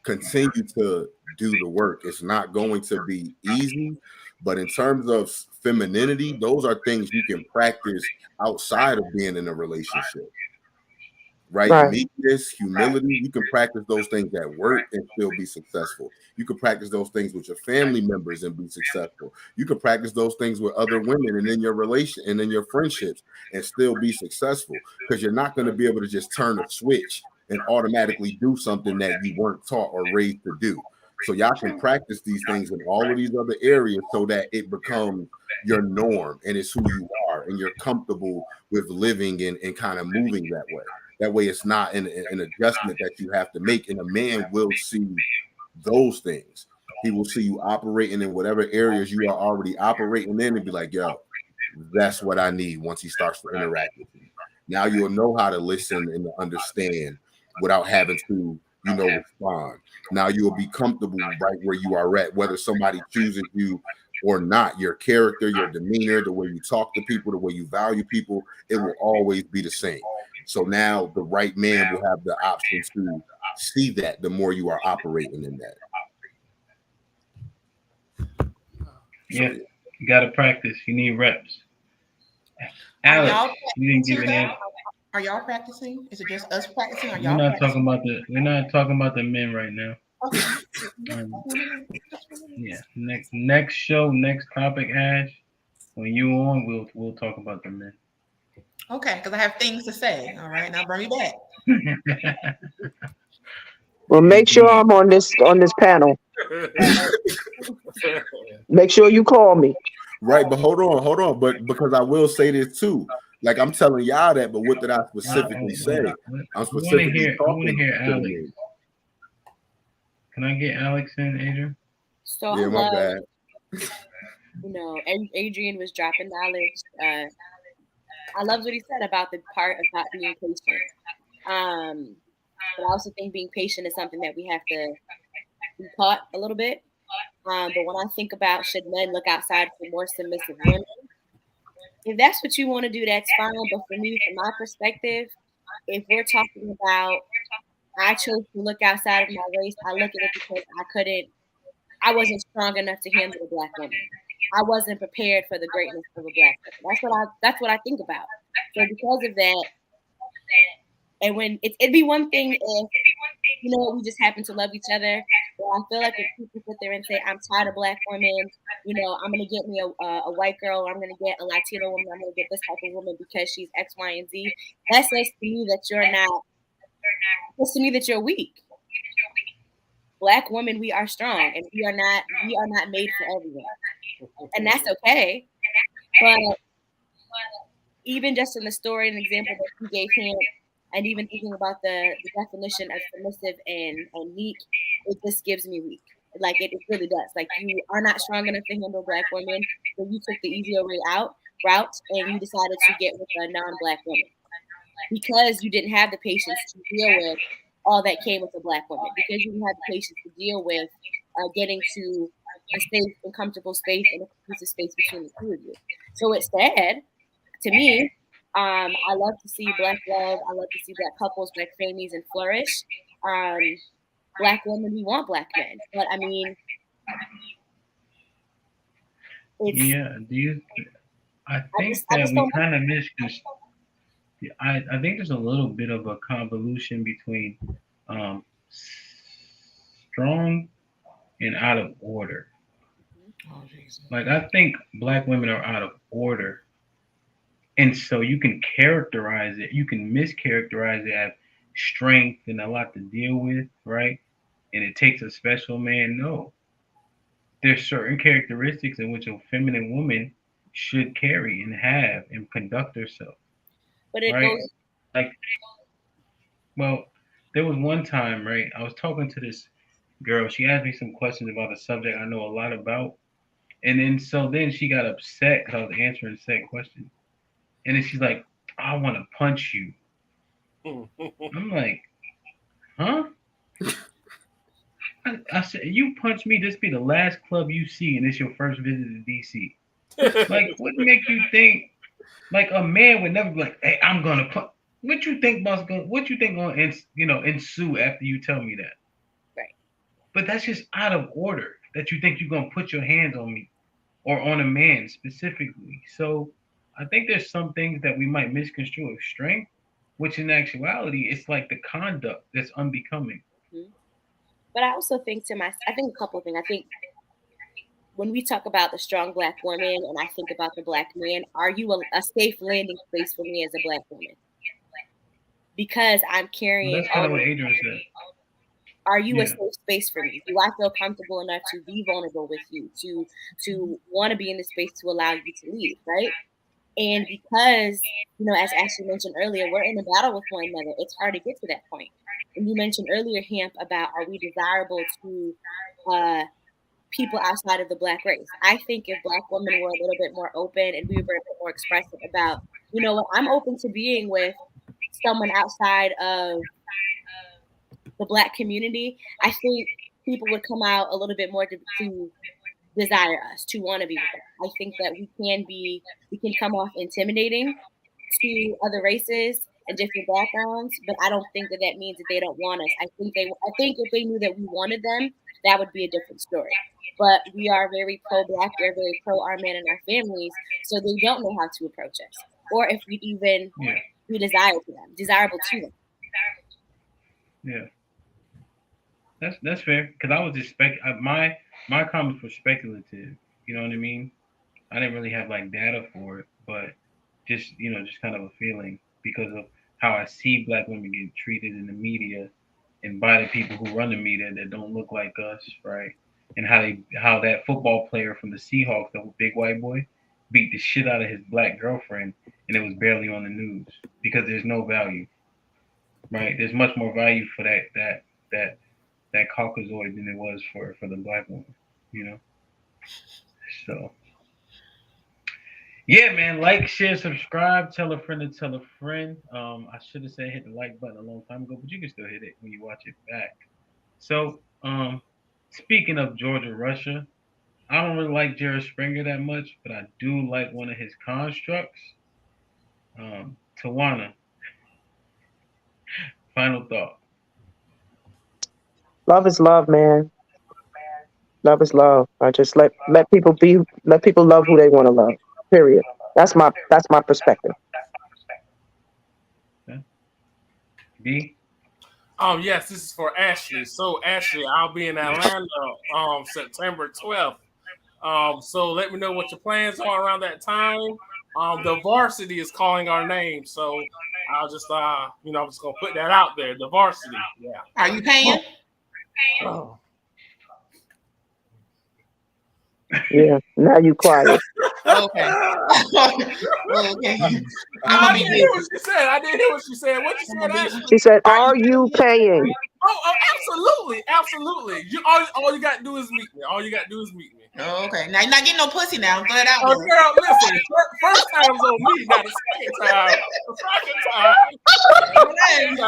Continue to do the work. It's not going to be easy, but in terms of femininity, those are things you can practice outside of being in a relationship. right? Right. Meekness, humility. You can practice those things at work and still be successful. You can practice those things with your family members and be successful. You can practice those things with other women and in your relation and in your friendships and still be successful, because you're not going to be able to just turn a switch and automatically do something that you weren't taught or raised to do. So y'all can practice these things in all of these other areas so that it becomes your norm and it's who you are and you're comfortable with living and kind of moving that way. That way it's not an adjustment that you have to make. And a man will see those things. He will see you operating in whatever areas you are already operating in and be like, yo, that's what I need once he starts to interact with you. Now you'll know how to listen and to understand without having to, respond. Now you'll be comfortable right where you are at, whether somebody chooses you or not. Your character, your demeanor, the way you talk to people, the way you value people, it will always be the same. So now the right man will have the option to see that the more you are operating in that. Yeah, you got to practice. You need reps. Are Alex, y'all you didn't give practicing an though? answer. Are y'all practicing? Is it just us practicing? Are We're y'all not talking practicing? about the men right now. Okay. Yeah. Next show, next topic, Ash. When you on, we'll talk about the men. Okay, because I have things to say. All right, now bring me back. Well, make sure I'm on this panel. Make sure you call me. Right, but hold on. But because I will say this too. Like I'm telling y'all that, but what did I specifically say? I'm specifically I want to talking hear to the Alex. men. Can I get Alex in, Adrian? So Yeah, I my love, bad. Adrian was dropping knowledge. I loved what he said about the part about being patient. But I also think being patient is something that we have to be taught a little bit. But when I think about should men look outside for more submissive women, if that's what you want to do, that's fine. But for me, from my perspective, if we're talking about I chose to look outside of my race, I look at it because I wasn't strong enough to handle a black woman. I wasn't prepared for the greatness of a black woman. That's what I think about. So because of that, and when it'd be one thing if we just happen to love each other. But I feel like if people sit there and say, I'm tired of black women, I'm going to get me a white girl, or I'm going to get a Latino woman, I'm going to get this type of woman because she's X, Y, and Z, that says to me that you're weak. Black women, we are strong, and we are not made for everyone. And that's okay. But even just in the story and example that you gave him, and even thinking about the definition of submissive and meek, it just gives me weak. Like it really does. Like you are not strong enough to handle black women, so you took the easier route, and you decided to get with a non-black woman because you didn't have the patience to deal with all that came with a black woman, because you didn't have the patience to deal with getting to a safe and comfortable space and a conducive space between the two of you. So it's sad to me. I love to see black love. I love to see black couples, black families, and flourish. Black women, we want black men, but I mean, Yeah. I think that we kind of misconstrued. I think there's a little bit of a convolution between strong and out of order. Oh, Jesus. Like I think black women are out of order. And so you can characterize it, you can mischaracterize it as strength and a lot to deal with, right? And it takes a special man. No. There's certain characteristics in which a feminine woman should carry and have and conduct herself. but it Right? goes. Like, well, there was one time, right? I was talking to this girl. She asked me some questions about a subject I know a lot about. And then she got upset because I was answering said question. And then she's like, I want to punch you. I'm like, huh? I said, you punch me, this be the last club you see, and it's your first visit to DC. Like, what make you think? Like, a man would never be like, hey, I'm gonna punch. What you think, boss? What you think gonna ensue after you tell me that? Right. But that's just out of order. That you think you're gonna put your hands on me or on a man specifically. So I think there's some things that we might misconstrue of strength, which in actuality, it's like the conduct that's unbecoming. But I also think I think a couple of things. I think when we talk about the strong black woman and I think about the black man, are you a safe landing space for me as a black woman? Because I'm Well, carrying that's kind all of what of, Adrian said. are you a Yeah. safe space for me? Do I feel comfortable enough to be vulnerable with you, to want to be in the space to allow you to lead, right? And because, as Ashley mentioned earlier, we're in a battle with one another. It's hard to get to that point. And you mentioned earlier, Hamp, about are we desirable to people outside of the black race? I think if black women were a little bit more open and we were a bit more expressive about, you know what, I'm open to being with someone outside of the black community, I think people would come out a little bit more to desire us, to want to be with us. I think that we can come off intimidating to other races and different backgrounds, but I don't think that that means that they don't want us. I think if they knew that we wanted them, that would be a different story. But we are very pro-black, we're very pro our men and our families, so they don't know how to approach us, or if we even Yeah. be desirable to them. Yeah. That's fair. Because I was just my comments were speculative. You know what I mean? I didn't really have like data for it, but just kind of a feeling because of how I see black women get treated in the media and by the people who run the media that don't look like us, right? And how that football player from the Seahawks, the big white boy, beat the shit out of his black girlfriend, and it was barely on the news because there's no value, right? There's much more value for that Caucasoid than it was for the black woman, you know. So yeah, man, like, share, subscribe, tell a friend to tell a friend. I should have said hit the like button a long time ago, but you can still hit it when you watch it back. So, speaking of Georgia Russia, I don't really like Jared Springer that much, but I do like one of his constructs. Tawana, final thought. Love is love, man. Love is love. I just let people love who they want to love. Period. That's my perspective. Okay. B. Yes, this is for Ashley. So Ashley, I'll be in Atlanta September 12th. So let me know what your plans are around that time. The varsity is calling our name, so I'll just I'm just gonna put that out there. The varsity, yeah. Are you paying? Oh. Yeah. Now you quiet. Okay. Okay. I didn't hear what she said. I didn't hear what she said. What you said, Ashley? She said, "Are you paying?" Oh, absolutely. All you got to do is meet me. All you got to do is meet me. Oh, okay. Now you're not getting no pussy now. Throw it out Oh, there. girl, listen. First time's on me. Now the second time. Hey, I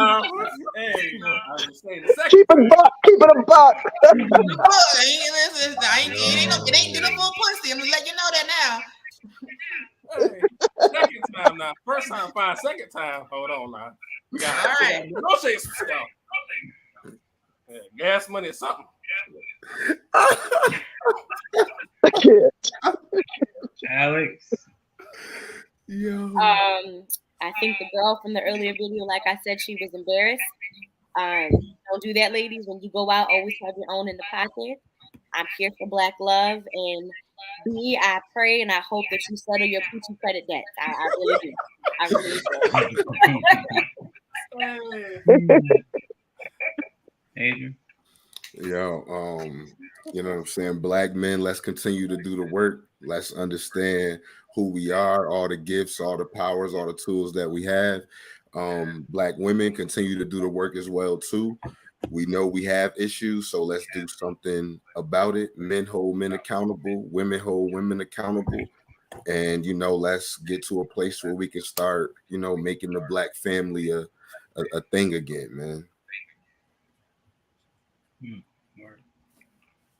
was saying the second Keep it a buck. Keep it a buck. It ain't beautiful pussy. I'm gonna let you know that now. Hey, second time now. First time fine. Second time, hold on now. We gotta negotiate some stuff. Yeah, gas money or something. Alex. I think the girl from the earlier video, like I said, she was embarrassed. Don't do that, ladies. When you go out, always have your own in the pocket. I'm here for black love, and B, I pray and I hope that you settle your Gucci credit debts. I really do. I really do. Adrian. Yo, you know what I'm saying? Black men, let's continue to do the work. Let's understand who we are, all the gifts, all the powers, all the tools that we have. Black women continue to do the work as well too. We know we have issues, so let's do something about it. Men hold men accountable, women hold women accountable. And let's get to a place where we can start, making the black family a thing again, man.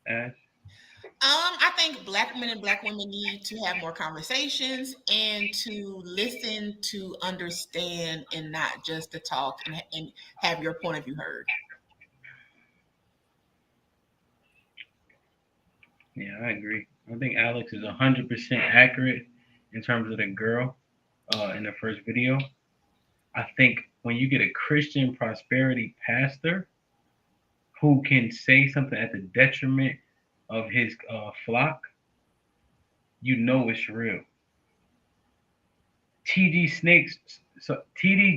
Ash? I think black men and black women need to have more conversations and to listen, to understand, and not just to talk and have your point of view heard. Yeah, I agree. I think Alex is 100% accurate in terms of the girl in the first video. I think when you get a Christian prosperity pastor who can say something at the detriment of his flock, you know it's real. TD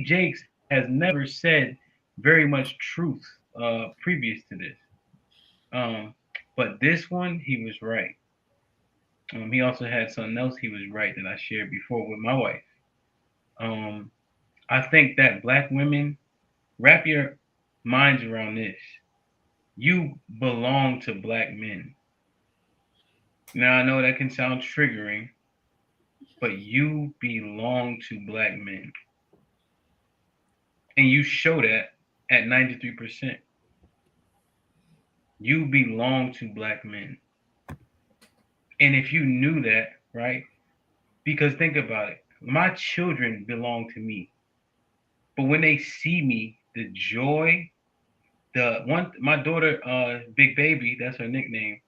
Jakes has never said very much truth previous to this. But this one, he was right. He also had something else he was right that I shared before with my wife. I think that black women, wrap your minds around this. You belong to black men. Now, I know that can sound triggering, but you belong to black men. And you show that at 93%. You belong to black men. And if you knew that, right? Because think about it. My children belong to me. But when they see me, the joy, my daughter, Big Baby, that's her nickname,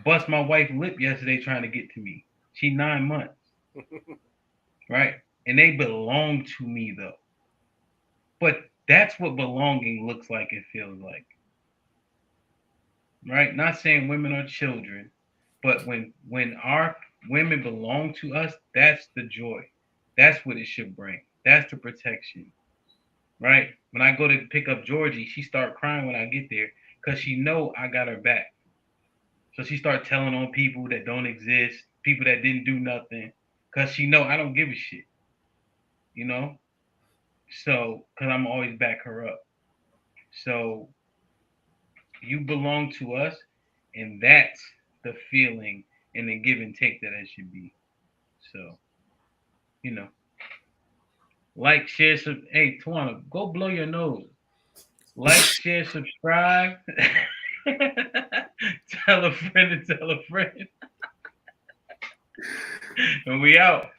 bust my wife lip yesterday trying to get to me. She's 9 months. Right? And they belong to me though. But that's what belonging looks like and feels like. Right? Not saying women are children, but when our women belong to us, that's the joy. That's what it should bring. That's the protection. Right? When I go to pick up Georgie, she start crying when I get there because she know I got her back. So she start telling on people that don't exist, people that didn't do nothing, because she know I don't give a shit. You know? So, because I'm always back her up. So, you belong to us, and that's the feeling and the give and take that it should be. So, you know. Like, share, hey, Tawana, go blow your nose. Like, share, subscribe. Tell a friend to tell a friend. And we out.